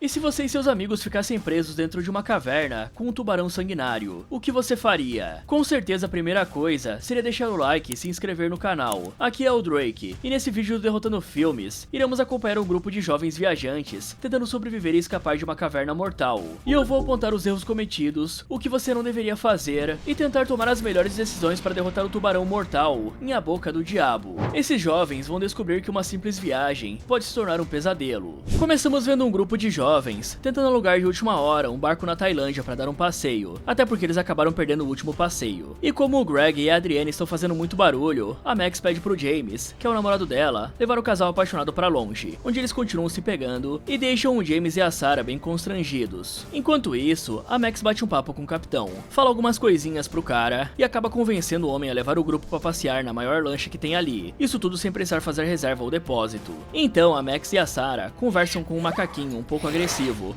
E se você e seus amigos ficassem presos dentro de uma caverna com um tubarão sanguinário, o que você faria? Com certeza a primeira coisa seria deixar o like e se inscrever no canal. Aqui é o Drake, e nesse vídeo do Derrotando Filmes, iremos acompanhar um grupo de jovens viajantes tentando sobreviver e escapar de uma caverna mortal. E eu vou apontar os erros cometidos, o que você não deveria fazer, e tentar tomar as melhores decisões para derrotar o tubarão mortal em A Boca do Diabo. Esses jovens vão descobrir que uma simples viagem pode se tornar um pesadelo. Começamos vendo um grupo de jovens tentando alugar de última hora um barco na Tailândia para dar um passeio, até porque eles acabaram perdendo o último passeio. E como o Greg e a Adrienne estão fazendo muito barulho, a Max pede pro James, que é o namorado dela, levar o casal apaixonado para longe, onde eles continuam se pegando e deixam o James e a Sarah bem constrangidos. Enquanto isso, a Max bate um papo com o capitão, fala algumas coisinhas pro cara e acaba convencendo o homem a levar o grupo para passear na maior lancha que tem ali, isso tudo sem precisar fazer reserva ou depósito. Então a Max e a Sarah conversam com um macaquinho um pouco agressivo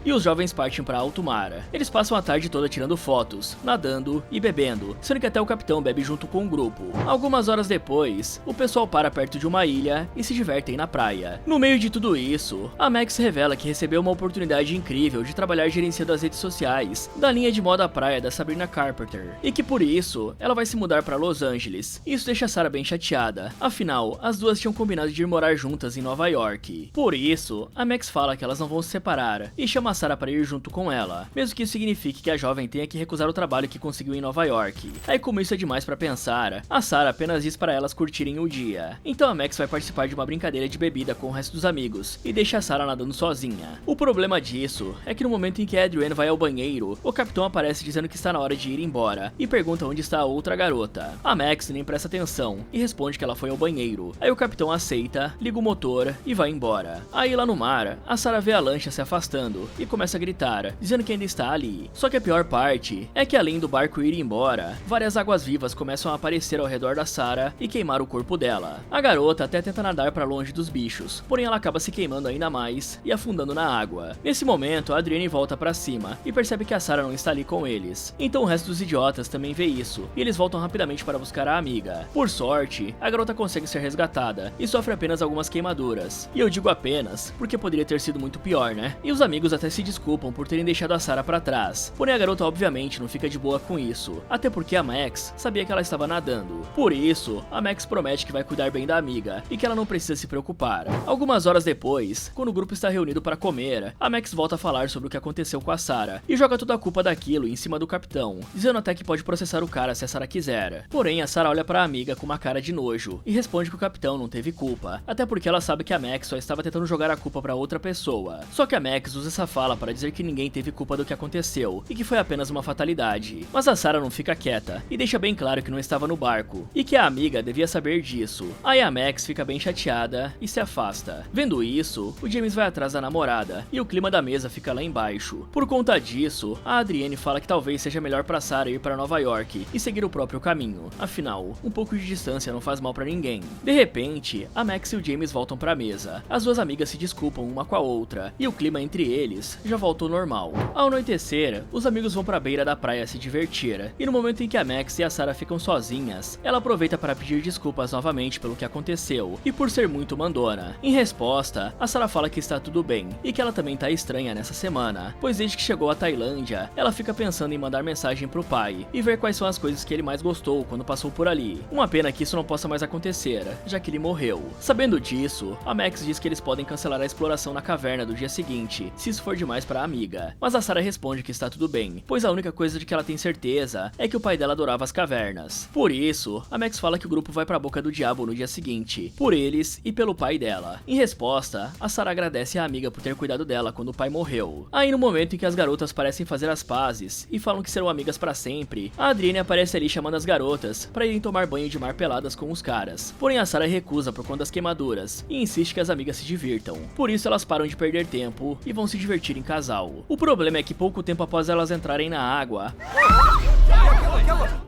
e os jovens partem para alto mar. Eles passam a tarde toda tirando fotos, nadando e bebendo, sendo que até o capitão bebe junto com o grupo. Algumas horas depois, o pessoal para perto de uma ilha e se divertem na praia. No meio de tudo isso, a Max revela que recebeu uma oportunidade incrível de trabalhar gerenciando as redes sociais da linha de moda praia da Sabrina Carpenter, e que por isso, ela vai se mudar para Los Angeles. Isso deixa a Sarah bem chateada, afinal, as duas tinham combinado de ir morar juntas em Nova York. Por isso, a Max fala que elas não vão se separar e chama a Sarah para ir junto com ela, mesmo que isso signifique que a jovem tenha que recusar o trabalho que conseguiu em Nova York. Aí, como isso é demais para pensar, a Sarah apenas diz para elas curtirem o dia. Então a Max vai participar de uma brincadeira de bebida com o resto dos amigos e deixa a Sarah nadando sozinha. O problema disso é que no momento em que a Adrienne vai ao banheiro, o capitão aparece dizendo que está na hora de ir embora e pergunta onde está a outra garota. A Max nem presta atenção e responde que ela foi ao banheiro. Aí o capitão aceita, liga o motor e vai embora. Aí lá no mar, a Sarah vê a lancha se afastando e começa a gritar, dizendo que ainda está ali. Só que a pior parte é que além do barco ir embora, várias águas vivas começam a aparecer ao redor da Sarah e queimar o corpo dela. A garota até tenta nadar para longe dos bichos, porém ela acaba se queimando ainda mais e afundando na água. Nesse momento, a Adrienne volta para cima e percebe que a Sarah não está ali com eles. Então o resto dos idiotas também vê isso e eles voltam rapidamente para buscar a amiga. Por sorte, a garota consegue ser resgatada e sofre apenas algumas queimaduras. E eu digo apenas porque poderia ter sido muito pior, né? E os amigos até se desculpam por terem deixado a Sarah pra trás, porém a garota obviamente não fica de boa com isso, até porque a Max sabia que ela estava nadando. Por isso, a Max promete que vai cuidar bem da amiga e que ela não precisa se preocupar. Algumas horas depois, quando o grupo está reunido para comer, a Max volta a falar sobre o que aconteceu com a Sarah e joga toda a culpa daquilo em cima do capitão, dizendo até que pode processar o cara se a Sarah quiser. Porém, a Sarah olha para a amiga com uma cara de nojo e responde que o capitão não teve culpa, até porque ela sabe que a Max só estava tentando jogar a culpa para outra pessoa. Só que a Max usa essa fala para dizer que ninguém teve culpa do que aconteceu e que foi apenas uma fatalidade. Mas a Sarah não fica quieta e deixa bem claro que não estava no barco e que a amiga devia saber disso. Aí a Max fica bem chateada e se afasta. Vendo isso, o James vai atrás da namorada e o clima da mesa fica lá embaixo. Por conta disso, a Adrienne fala que talvez seja melhor pra Sarah ir para Nova York e seguir o próprio caminho. Afinal, um pouco de distância não faz mal pra ninguém. De repente, a Max e o James voltam pra mesa. As duas amigas se desculpam uma com a outra e o clima entre eles já voltou ao normal. Ao anoitecer, os amigos vão pra beira da praia se divertir, e no momento em que a Max e a Sarah ficam sozinhas, ela aproveita para pedir desculpas novamente pelo que aconteceu e por ser muito mandona. Em resposta, a Sarah fala que está tudo bem e que ela também tá estranha nessa semana, pois desde que chegou à Tailândia, ela fica pensando em mandar mensagem pro pai e ver quais são as coisas que ele mais gostou quando passou por ali. Uma pena que isso não possa mais acontecer, já que ele morreu. Sabendo disso, a Max diz que eles podem cancelar a exploração na caverna do dia seguinte, se isso for demais pra amiga. Mas a Sarah responde que está tudo bem, pois a única coisa de que ela tem certeza é que o pai dela adorava as cavernas. Por isso, a Max fala que o grupo vai pra Boca do Diabo no dia seguinte, por eles e pelo pai dela. Em resposta, a Sarah agradece a amiga por ter cuidado dela quando o pai morreu. Aí no momento em que as garotas parecem fazer as pazes e falam que serão amigas pra sempre, a Adrienne aparece ali chamando as garotas pra irem tomar banho de mar peladas com os caras. Porém a Sarah recusa por conta das queimaduras e insiste que as amigas se divirtam. Por isso elas param de perder tempo e vão se divertir em casal. O problema é que pouco tempo após elas entrarem na água,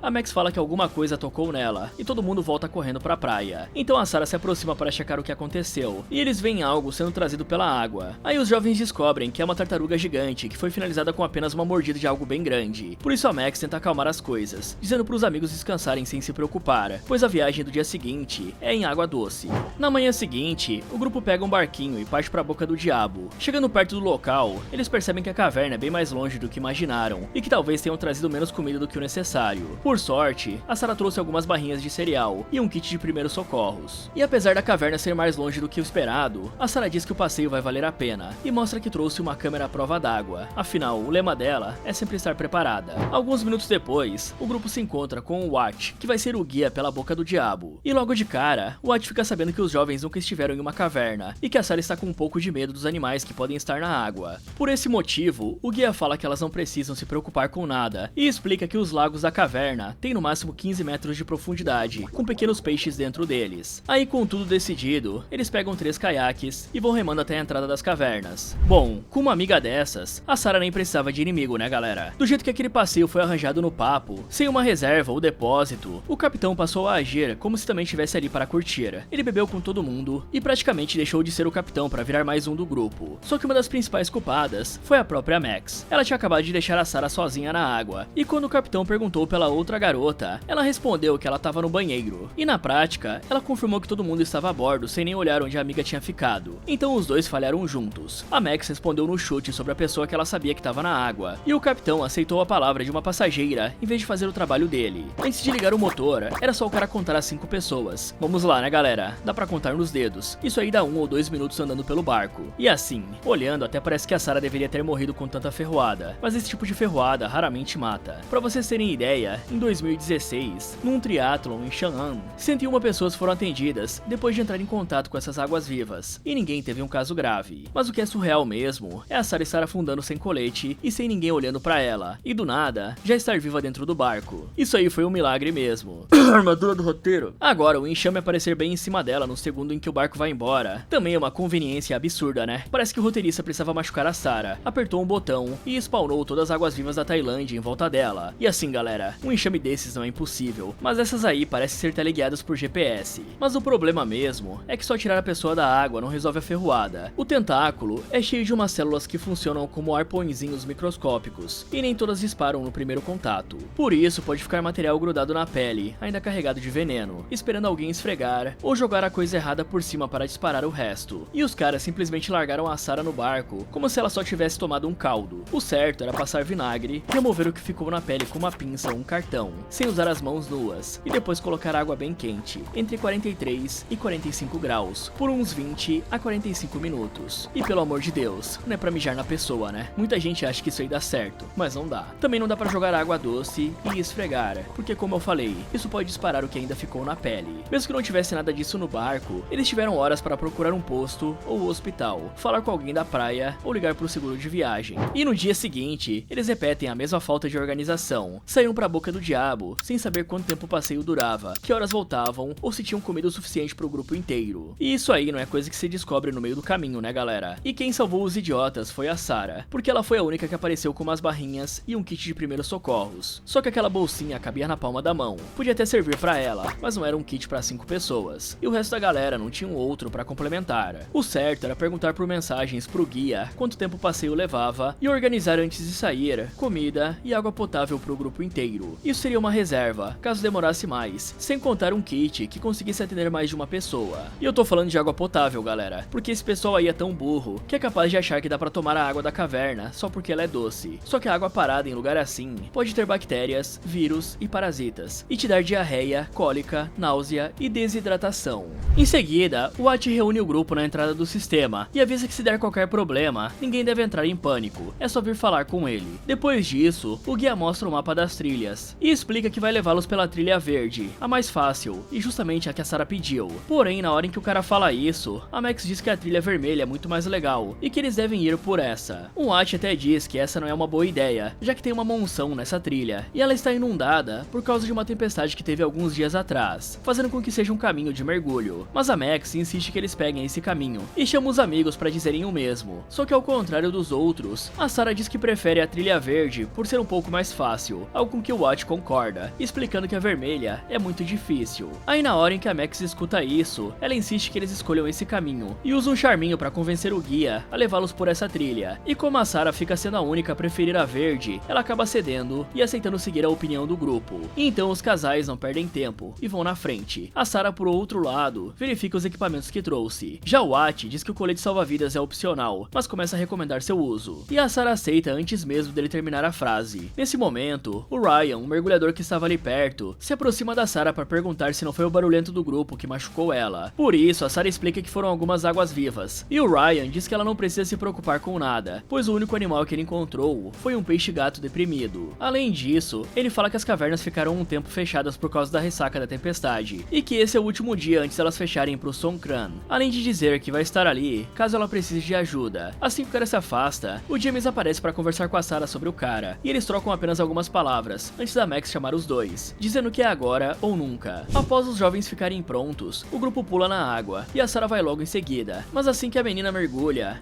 A Max fala que alguma coisa tocou nela e todo mundo volta correndo pra praia. Então a Sarah se aproxima para checar o que aconteceu e eles veem algo sendo trazido pela água. Aí os jovens descobrem que é uma tartaruga gigante que foi finalizada com apenas uma mordida de algo bem grande. Por isso a Max tenta acalmar as coisas, dizendo pros amigos descansarem sem se preocupar, pois a viagem do dia seguinte é em água doce. Na manhã seguinte, o grupo pega um barquinho e parte pra Boca do Diabo. Chegando perto do local, eles percebem que a caverna é bem mais longe do que imaginaram e que talvez tenham trazido menos comida do que o necessário. Por sorte, a Sarah trouxe algumas barrinhas de cereal e um kit de primeiros socorros. E apesar da caverna ser mais longe do que o esperado, a Sarah diz que o passeio vai valer a pena e mostra que trouxe uma câmera à prova d'água. Afinal, o lema dela é sempre estar preparada. Alguns minutos depois, o grupo se encontra com o Watt, que vai ser o guia pela Boca do Diabo. E logo de cara, o Watt fica sabendo que os jovens nunca estiveram em uma caverna e que a Sarah está com um pouco de medo dos animais que podem estar na água. Por esse motivo, o guia fala que elas não precisam se preocupar com nada e explica que os lagos da caverna têm no máximo 15 metros de profundidade, com pequenos peixes dentro deles. Aí, com tudo decidido, eles pegam 3 caiaques e vão remando até a entrada das cavernas. Bom, com uma amiga dessas, a Sarah nem precisava de inimigo, né, galera? Do jeito que aquele passeio foi arranjado no papo, sem uma reserva ou depósito, o capitão passou a agir como se também estivesse ali para curtir. Ele bebeu com todo mundo e praticamente deixou de ser o capitão para virar mais um do grupo. Só que uma das principais culpadas foi a própria Max. Ela tinha acabado de deixar a Sarah sozinha na água, e quando o capitão perguntou pela outra garota, ela respondeu que ela estava no banheiro. E na prática, ela confirmou que todo mundo estava a bordo sem nem olhar onde a amiga tinha ficado. Então os dois falharam juntos. A Max respondeu no chute sobre a pessoa que ela sabia que estava na água, e o capitão aceitou a palavra de uma passageira em vez de fazer o trabalho dele. Antes de ligar o motor, era só o cara contar as 5 pessoas. Vamos lá, né, galera? Dá pra contar nos dedos. Isso aí dá 1 ou 2 minutos andando pelo barco. E assim, olhando, até parece que a Sarah deveria ter morrido com tanta ferroada, mas esse tipo de ferroada raramente mata. Pra vocês terem ideia, em 2016, num triatlon em Chang'an, 101 pessoas foram atendidas depois de entrar em contato com essas águas vivas, e ninguém teve um caso grave. Mas o que é surreal mesmo é a Sarah estar afundando sem colete e sem ninguém olhando pra ela, e do nada, já estar viva dentro do barco. Isso aí foi um milagre mesmo. Armadura do roteiro. Agora, o enxame aparecer bem em cima dela no segundo em que o barco vai embora, também é uma conveniência absurda, né? Parece que o roteirista precisava machucar a Sarah, apertou um botão e spawnou todas as águas vivas da Tailândia em volta dela. E assim, galera, um enxame desses não é impossível, mas essas aí parecem ser teleguiadas por GPS. Mas o problema mesmo é que só tirar a pessoa da água não resolve a ferroada. O tentáculo é cheio de umas células que funcionam como arpõezinhos microscópicos, e nem todas disparam no primeiro contato. Por isso, pode ficar material grudado na pele, ainda carregado de veneno, esperando alguém esfregar ou jogar a coisa errada por cima para disparar o resto. E os caras simplesmente largaram a Sarah no barco, como se ela só tivesse tomado um caldo. O certo era passar vinagre, remover o que ficou na pele com uma pinça ou um cartão, sem usar as mãos nuas, e depois colocar água bem quente, entre 43 e 45 graus, por uns 20 a 45 minutos. E pelo amor de Deus, não é pra mijar na pessoa, né? Muita gente acha que isso aí dá certo, mas não dá. Também não dá pra jogar água doce e esfregar, porque como eu falei, isso pode disparar o que ainda ficou na pele. Mesmo que não tivesse nada disso no barco, eles tiveram horas para procurar um posto ou hospital, falar com alguém da praia ou ligar pro seguro de viagem. E no dia seguinte, eles repetem a mesma falta de organização. Saíram pra Boca do Diabo, sem saber quanto tempo o passeio durava, que horas voltavam ou se tinham comida o suficiente pro grupo inteiro. E isso aí não é coisa que se descobre no meio do caminho, né, galera? E quem salvou os idiotas foi a Sarah, porque ela foi a única que apareceu com umas barrinhas e um kit de primeiros socorros. Só que aquela bolsinha cabia na palma da mão. Podia até servir pra ela, mas não era um kit pra 5 pessoas. E o resto da galera não tinha um outro pra complementar. O certo era perguntar por mensagens pro guia quanto tempo o passeio levava e organizar antes de sair comida e água potável pro grupo inteiro. Isso seria uma reserva, caso demorasse mais, sem contar um kit que conseguisse atender mais de uma pessoa. E eu tô falando de água potável, galera, porque esse pessoal aí é tão burro que é capaz de achar que dá pra tomar a água da caverna só porque ela é doce. Só que a água parada em lugar assim pode ter bactérias, vírus e parasitas, e te dar diarreia, cólica, náusea e desidratação. Em seguida, o Watt reúne o grupo na entrada do sistema e avisa que se der qualquer problema, ninguém deve entrar em pânico, é só vir falar com ele. Depois disso, o guia mostra o mapa das trilhas e explica que vai levá-los pela trilha verde, a mais fácil e justamente a que a Sarah pediu. Porém, na hora em que o cara fala isso, a Max diz que a trilha vermelha é muito mais legal e que eles devem ir por essa. O Watt até diz que essa não é uma boa ideia, já que tem uma monção nessa trilha e ela está inundada por causa de uma tempestade que teve alguns dias atrás, fazendo com que seja um caminho de mergulho. Mas a Max insiste que eles peguem esse caminho e chama os amigos para dizerem o mesmo. Só que ao contrário dos outros, a Sarah diz que prefere a trilha verde por ser um pouco mais fácil, algo com com que o Watt concorda, explicando que a vermelha é muito difícil. Aí na hora em que a Max escuta isso, ela insiste que eles escolham esse caminho, e usa um charminho pra convencer o guia a levá-los por essa trilha. E como a Sarah fica sendo a única a preferir a verde, ela acaba cedendo e aceitando seguir a opinião do grupo. Então os casais não perdem tempo e vão na frente. A Sarah, por outro lado, verifica os equipamentos que trouxe. Já o Watt diz que o colete salva-vidas é opcional, mas começa a recomendar seu uso. E a Sarah aceita antes mesmo dele terminar a frase. Nesse momento, o Ryan, um mergulhador que estava ali perto, se aproxima da Sarah para perguntar se não foi o barulhento do grupo que machucou ela. Por isso, a Sarah explica que foram algumas águas-vivas. E o Ryan diz que ela não precisa se preocupar com nada, pois o único animal que ele encontrou foi um peixe-gato deprimido. Além disso, ele fala que as cavernas ficaram um tempo fechadas por causa da ressaca da tempestade, e que esse é o último dia antes delas fecharem pro Songkran. Além de dizer que vai estar ali caso ela precise de ajuda. Assim que o cara se afasta, o James aparece para conversar com a Sarah sobre o cara, e eles trocam apenas algumas palavras antes da Max chamar os dois, dizendo que é agora ou nunca. Após os jovens ficarem prontos, o grupo pula na água e a Sarah vai logo em seguida, mas assim que a menina mergulha,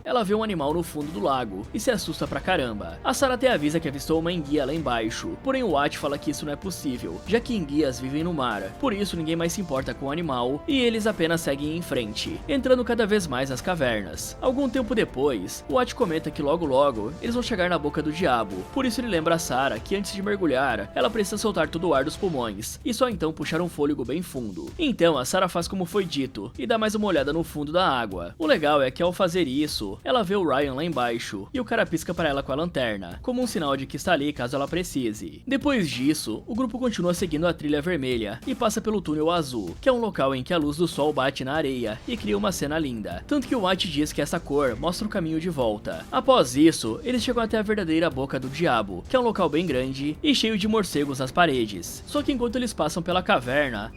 ela vê um animal no fundo do lago e se assusta pra caramba. A Sarah até avisa que avistou uma enguia lá embaixo, porém o Watt fala que isso não é possível, já que enguias vivem no mar, por isso ninguém mais se importa com o animal e eles apenas seguem em frente, entrando cada vez mais nas cavernas. Algum tempo depois, o Watt comenta que logo eles vão chegar na boca do diabo, por isso ele lembra a Sarah que antes de mergulhar, ela precisa soltar todo o ar dos pulmões e só então puxar um fôlego bem fundo. Então a Sarah faz como foi dito e dá mais uma olhada no fundo da água. O legal é que ao fazer isso, ela vê o Ryan lá embaixo e o cara pisca para ela com a lanterna, como um sinal de que está ali caso ela precise. Depois disso, o grupo continua seguindo a trilha vermelha e passa pelo túnel azul, que é um local em que a luz do sol bate na areia e cria uma cena linda, tanto que o Watt diz que essa cor mostra o caminho de volta. Após isso, eles chegam até a verdadeira boca do diabo, que é um local bem grande e cheio de morcegos nas paredes. Só que enquanto eles passam pela caverna,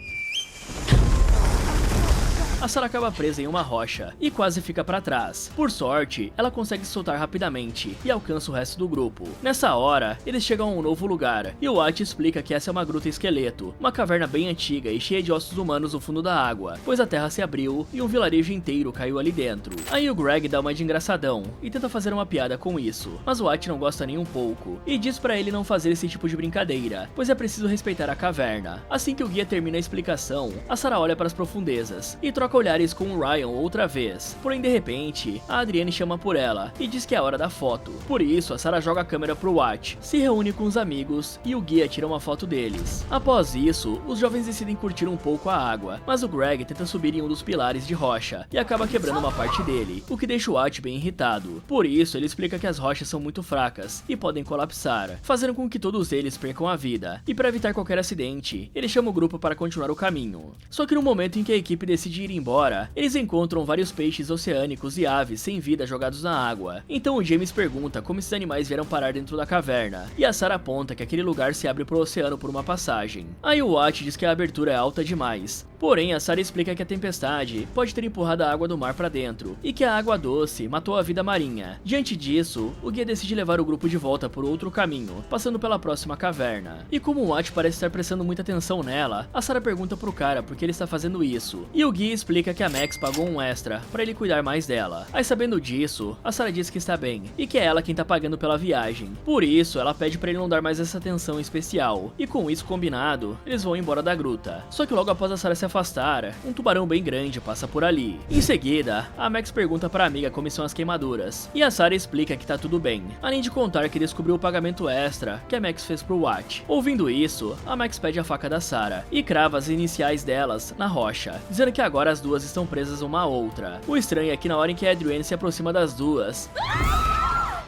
a Sarah acaba presa em uma rocha e quase fica pra trás. Por sorte, ela consegue se soltar rapidamente e alcança o resto do grupo. Nessa hora, eles chegam a um novo lugar e o Watt explica que essa é uma gruta esqueleto, uma caverna bem antiga e cheia de ossos humanos no fundo da água, pois a terra se abriu e um vilarejo inteiro caiu ali dentro. Aí o Greg dá uma de engraçadão e tenta fazer uma piada com isso, mas o Watt não gosta nem um pouco e diz pra ele não fazer esse tipo de brincadeira, pois é preciso respeitar a caverna. Assim que o guia termina a explicação, a Sarah olha para as profundezas e troca olhares com o Ryan outra vez, porém de repente, a Adrienne chama por ela e diz que é hora da foto. Por isso, a Sarah joga a câmera pro Watt, se reúne com os amigos e o guia tira uma foto deles. Após isso, os jovens decidem curtir um pouco a água, mas o Greg tenta subir em um dos pilares de rocha e acaba quebrando uma parte dele, o que deixa o Watt bem irritado. Por isso, ele explica que as rochas são muito fracas e podem colapsar, fazendo com que todos eles percam a vida. E para evitar qualquer acidente, ele chama o grupo para continuar o caminho. Só que no momento em que a equipe decide ir embora, eles encontram vários peixes oceânicos e aves sem vida jogados na água. Então o James pergunta como esses animais vieram parar dentro da caverna, e a Sarah aponta que aquele lugar se abre pro oceano por uma passagem. Aí o Watt diz que a abertura é alta demais. Porém, a Sarah explica que a tempestade pode ter empurrado a água do mar para dentro, e que a água doce matou a vida marinha. Diante disso, o guia decide levar o grupo de volta por outro caminho, passando pela próxima caverna. E como o Watt parece estar prestando muita atenção nela, a Sarah pergunta pro cara por que ele está fazendo isso, e o guia explica que a Max pagou um extra para ele cuidar mais dela. Aí sabendo disso, a Sarah diz que está bem, e que é ela quem tá pagando pela viagem. Por isso, ela pede para ele não dar mais essa atenção especial, e com isso combinado, eles vão embora da gruta. Só que logo após a Sarah se afastar, um tubarão bem grande passa por ali. Em seguida, a Max pergunta pra amiga como são as queimaduras, e a Sarah explica que tá tudo bem, além de contar que descobriu o pagamento extra que a Max fez pro Watt. Ouvindo isso, a Max pede a faca da Sarah e crava as iniciais delas na rocha, dizendo que agora as duas estão presas uma à outra. O estranho é que na hora em que a Adrienne se aproxima das duas,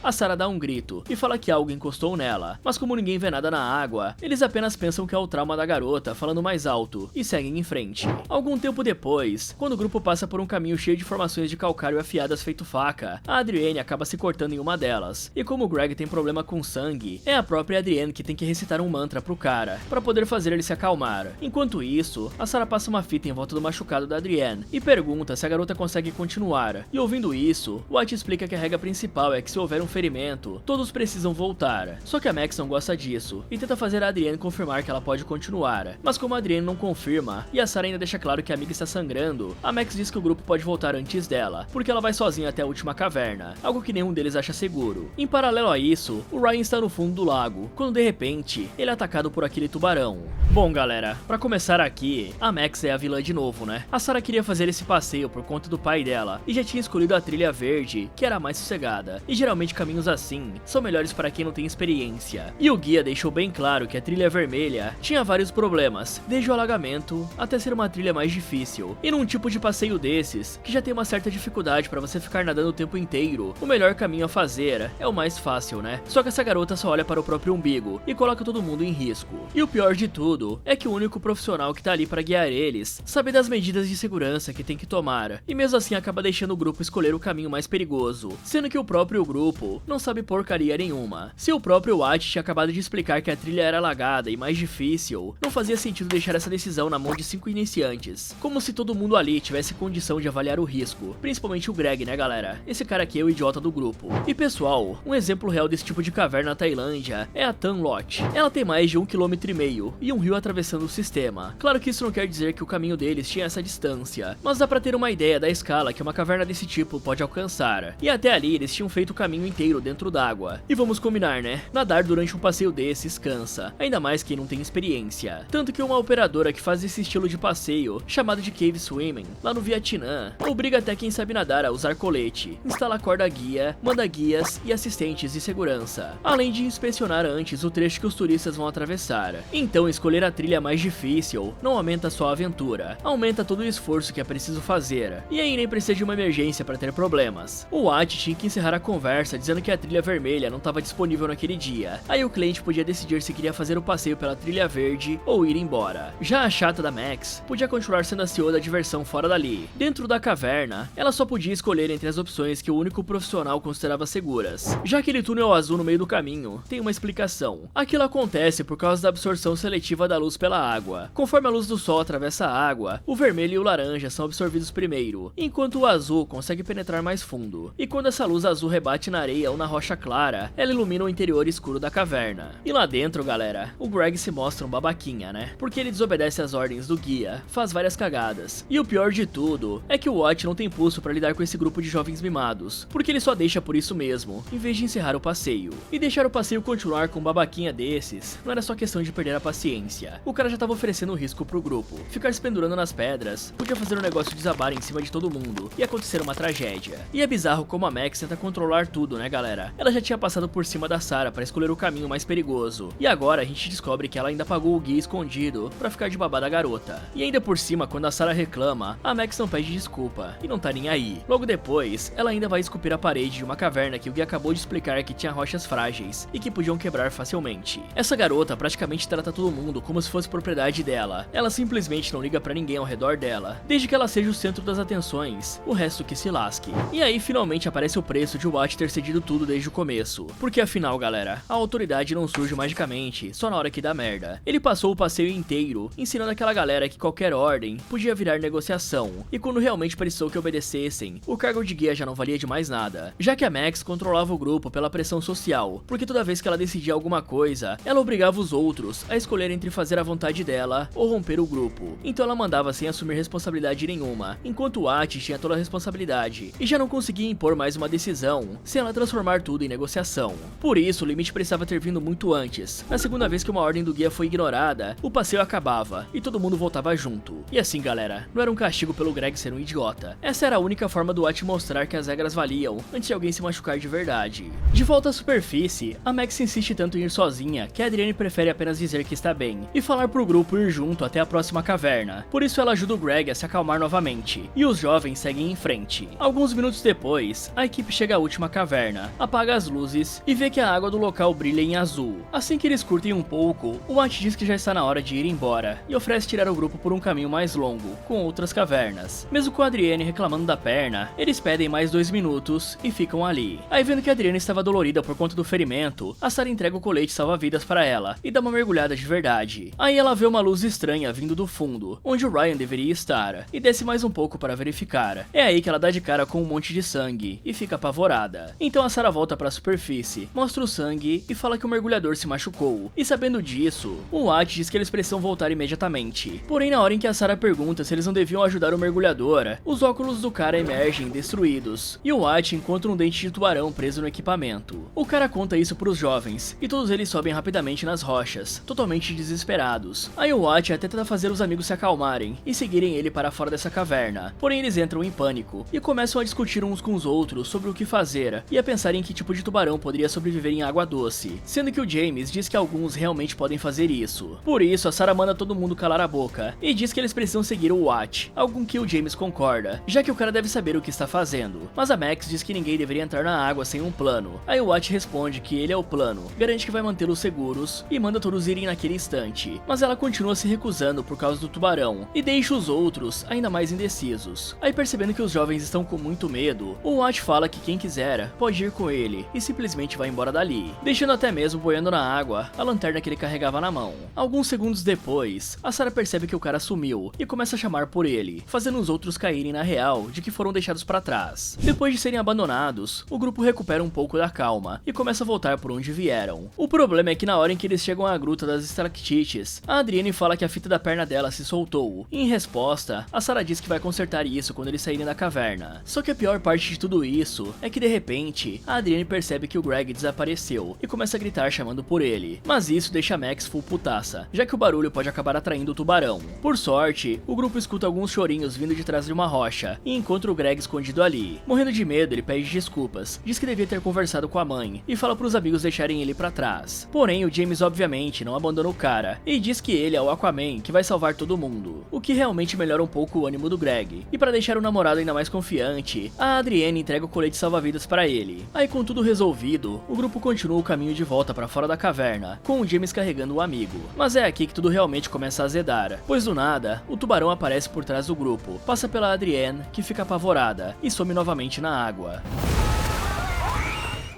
a Sarah dá um grito e fala que algo encostou nela, mas como ninguém vê nada na água, eles apenas pensam que é o trauma da garota falando mais alto e seguem em frente. Algum tempo depois, quando o grupo passa por um caminho cheio de formações de calcário afiadas feito faca, a Adrienne acaba se cortando em uma delas, e como o Greg tem problema com sangue, é a própria Adrienne que tem que recitar um mantra pro cara, para poder fazer ele se acalmar. Enquanto isso, a Sarah passa uma fita em volta do machucado da Adrienne e pergunta se a garota consegue continuar, e ouvindo isso, o Watt explica que a regra principal é que se houver um ferimento, todos precisam voltar. Só que a Max não gosta disso e tenta fazer a Adrienne confirmar que ela pode continuar. Mas como a Adrienne não confirma e a Sarah ainda deixa claro que a amiga está sangrando, a Max diz que o grupo pode voltar antes dela, porque ela vai sozinha até a última caverna, algo que nenhum deles acha seguro. Em paralelo a isso, o Ryan está no fundo do lago, quando de repente, ele é atacado por aquele tubarão. Bom galera, pra começar aqui, a Max é a vilã de novo, né? A Sarah queria fazer esse passeio por conta do pai dela, e já tinha escolhido a trilha verde, que era a mais sossegada, e geralmente caminhos assim são melhores para quem não tem experiência. E o guia deixou bem claro que a trilha vermelha tinha vários problemas, desde o alagamento até ser uma trilha mais difícil. E num tipo de passeio desses, que já tem uma certa dificuldade para você ficar nadando o tempo inteiro, o melhor caminho a fazer é o mais fácil, né? Só que essa garota só olha para o próprio umbigo e coloca todo mundo em risco. E o pior de tudo é que o único profissional que tá ali para guiar eles sabe das medidas de segurança que tem que tomar, e mesmo assim acaba deixando o grupo escolher o caminho mais perigoso, sendo que o próprio grupo não sabe porcaria nenhuma. Se o próprio Watt tinha acabado de explicar que a trilha era alagada e mais difícil, não fazia sentido deixar essa decisão na mão de 5 iniciantes, como se todo mundo ali tivesse condição de avaliar o risco, principalmente o Greg, né galera? Esse cara aqui é o idiota do grupo. E pessoal, um exemplo real desse tipo de caverna na Tailândia é a Tan Lot. Ela tem mais de 1,5 km e um rio atravessando o sistema. Claro que isso não quer dizer que o caminho deles tinha essa distância, mas dá pra ter uma ideia da escala que uma caverna desse tipo pode alcançar. E até ali eles tinham feito o caminho inteiro dentro d'água. E vamos combinar, né? Nadar durante um passeio desses cansa, ainda mais quem não tem experiência. Tanto que uma operadora que faz esse estilo de passeio, chamado de Cave Swimming, lá no Vietnã, obriga até quem sabe nadar a usar colete, instala corda guia, manda guias e assistentes de segurança, além de inspecionar antes o trecho que os turistas vão atravessar. Então escolher a trilha mais difícil não aumenta só a aventura, aumenta todo o esforço que é preciso fazer, e aí nem precisa de uma emergência para ter problemas. O Watt tinha que encerrar a conversa dizendo que a trilha vermelha não estava disponível naquele dia, aí o cliente podia decidir se queria fazer o passeio pela trilha verde ou ir embora. Já a chata da Max podia continuar sendo a CEO da diversão fora dali. Dentro da caverna, ela só podia escolher entre as opções que o único profissional considerava seguras. Já aquele túnel azul no meio do caminho tem uma explicação. Aquilo acontece por causa da absorção seletiva da luz pela água. Conforme a luz do sol atravessa a água, o vermelho e o laranja são absorvidos primeiro, enquanto o azul consegue penetrar mais fundo. E quando essa luz azul rebate na areia ou na rocha clara, ela ilumina o interior escuro da caverna. E lá dentro, galera, o Greg se mostra um babaquinha, né? Porque ele desobedece às ordens do guia, faz várias cagadas. E o pior de tudo é que o Watt não tem pulso pra lidar com esse grupo de jovens mimados, porque ele só deixa por isso mesmo, em vez de encerrar o passeio. E deixar o passeio continuar com um babaquinha desses não era só questão de perder a paciência. O cara já tava oferecendo risco pro grupo. Ficar se pendurando nas pedras podia fazer o negócio desabar em cima de todo mundo e acontecer uma tragédia. E é bizarro como a Max tenta controlar tudo, né galera? Ela já tinha passado por cima da Sarah pra escolher o caminho mais perigoso, e agora a gente descobre que ela ainda pagou o guia escondido pra ficar de babá da garota. E ainda por cima, quando a Sarah reclama, a Max não pede desculpa e não tá nem aí. Logo depois, ela ainda vai esculpir a parede de uma caverna que o guia acabou de explicar que tinha rochas frágeis e que podiam quebrar facilmente. Essa garota praticamente trata todo mundo como se fosse propriedade dela. Ela simplesmente não liga pra ninguém ao redor dela, desde que ela seja o centro das atenções, o resto que se lasque. E aí finalmente aparece o preço de o Watt ter cedido tudo desde o começo, porque afinal galera, a autoridade não surge magicamente só na hora que dá merda. Ele passou o passeio inteiro ensinando aquela galera que qualquer ordem podia virar negociação, e quando realmente precisou que obedecessem, o cargo de guia já não valia de mais nada, já que a Max controlava o grupo pela pressão social, porque toda vez que ela decidia alguma coisa, ela obrigava os outros a escolher entre fazer a vontade dela ou romper o grupo. Então ela mandava sem assumir responsabilidade nenhuma, enquanto o Watt tinha toda a responsabilidade, e já não conseguia impor mais uma decisão sem ela transformar tudo em negociação. Por isso, o limite precisava ter vindo muito antes. Na segunda vez que uma ordem do guia foi ignorada, o passeio acabava e todo mundo voltava junto. E assim galera, não era um castigo pelo Greg ser um idiota. Essa era a única forma do Watt mostrar que as regras valiam antes de alguém se machucar de verdade. De volta à superfície, a Max insiste tanto em ir sozinha que a Adrienne prefere apenas dizer que está bem e falar pro grupo ir junto até a próxima caverna. Por isso ela ajuda o Greg a se acalmar novamente, e os jovens seguem em frente. Alguns minutos depois, a equipe chega à última caverna, apaga as luzes e vê que a água do local brilha em azul. Assim que eles curtem um pouco, o Watt diz que já está na hora de ir embora e oferece tirar o grupo por um caminho mais longo, com outras cavernas. Mesmo com a Adrienne reclamando da perna, eles pedem mais 2 minutos e ficam ali. Aí vendo que a Adrienne estava dolorida por conta do ferimento, a Sarah entrega o colete salva-vidas para ela e dá uma mergulhada de verdade. Aí ela vê uma luz estranha vindo do fundo, onde o Ryan deveria estar, e desce mais um pouco para verificar. É aí que ela dá de cara com um monte de sangue e fica apavorada. Então Então a Sarah volta para a superfície, mostra o sangue e fala que o mergulhador se machucou. E sabendo disso, o Watt diz que eles precisam voltar imediatamente. Porém, na hora em que a Sarah pergunta se eles não deviam ajudar o mergulhador, os óculos do cara emergem destruídos, e o Watt encontra um dente de tubarão preso no equipamento. O cara conta isso para os jovens, e todos eles sobem rapidamente nas rochas, totalmente desesperados. Aí o Watt até tenta fazer os amigos se acalmarem e seguirem ele para fora dessa caverna, porém eles entram em pânico e começam a discutir uns com os outros sobre o que fazer e a pensar em que tipo de tubarão poderia sobreviver em água doce, sendo que o James diz que alguns realmente podem fazer isso. Por isso, a Sarah manda todo mundo calar a boca e diz que eles precisam seguir o Watt, algo com que o James concorda, já que o cara deve saber o que está fazendo. Mas a Max diz que ninguém deveria entrar na água sem um plano. Aí o Watt responde que ele é o plano, garante que vai mantê-los seguros e manda todos irem naquele instante. Mas ela continua se recusando por causa do tubarão e deixa os outros ainda mais indecisos. Aí, percebendo que os jovens estão com muito medo, o Watt fala que quem quiser pode ir com ele e simplesmente vai embora dali, deixando até mesmo boiando na água a lanterna que ele carregava na mão. Alguns segundos depois, a Sarah percebe que o cara sumiu e começa a chamar por ele, fazendo os outros caírem na real de que foram deixados para trás. Depois de serem abandonados, o grupo recupera um pouco da calma e começa a voltar por onde vieram. O problema é que na hora em que eles chegam à gruta das estalactites, a Adrienne fala que a fita da perna dela se soltou, e em resposta, a Sarah diz que vai consertar isso quando eles saírem da caverna. Só que a pior parte de tudo isso é que de repente, a Adrienne percebe que o Greg desapareceu e começa a gritar chamando por ele. Mas isso deixa a Max full putaça, já que o barulho pode acabar atraindo o tubarão. Por sorte, o grupo escuta alguns chorinhos vindo de trás de uma rocha e encontra o Greg escondido ali. Morrendo de medo, ele pede desculpas, diz que devia ter conversado com a mãe e fala pros amigos deixarem ele pra trás. Porém, o James obviamente não abandona o cara e diz que ele é o Aquaman que vai salvar todo mundo, o que realmente melhora um pouco o ânimo do Greg. E para deixar o namorado ainda mais confiante, a Adrienne entrega o colete salva-vidas para ele. Aí, com tudo resolvido, o grupo continua o caminho de volta para fora da caverna, com o James carregando o amigo. Mas é aqui que tudo realmente começa a azedar, pois do nada, o tubarão aparece por trás do grupo, passa pela Adrienne, que fica apavorada, e some novamente na água.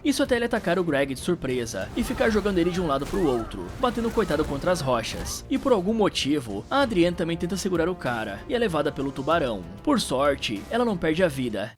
Isso até ele atacar o Greg de surpresa e ficar jogando ele de um lado pro outro, batendo o coitado contra as rochas. E por algum motivo, a Adrienne também tenta segurar o cara e é levada pelo tubarão. Por sorte, ela não perde a vida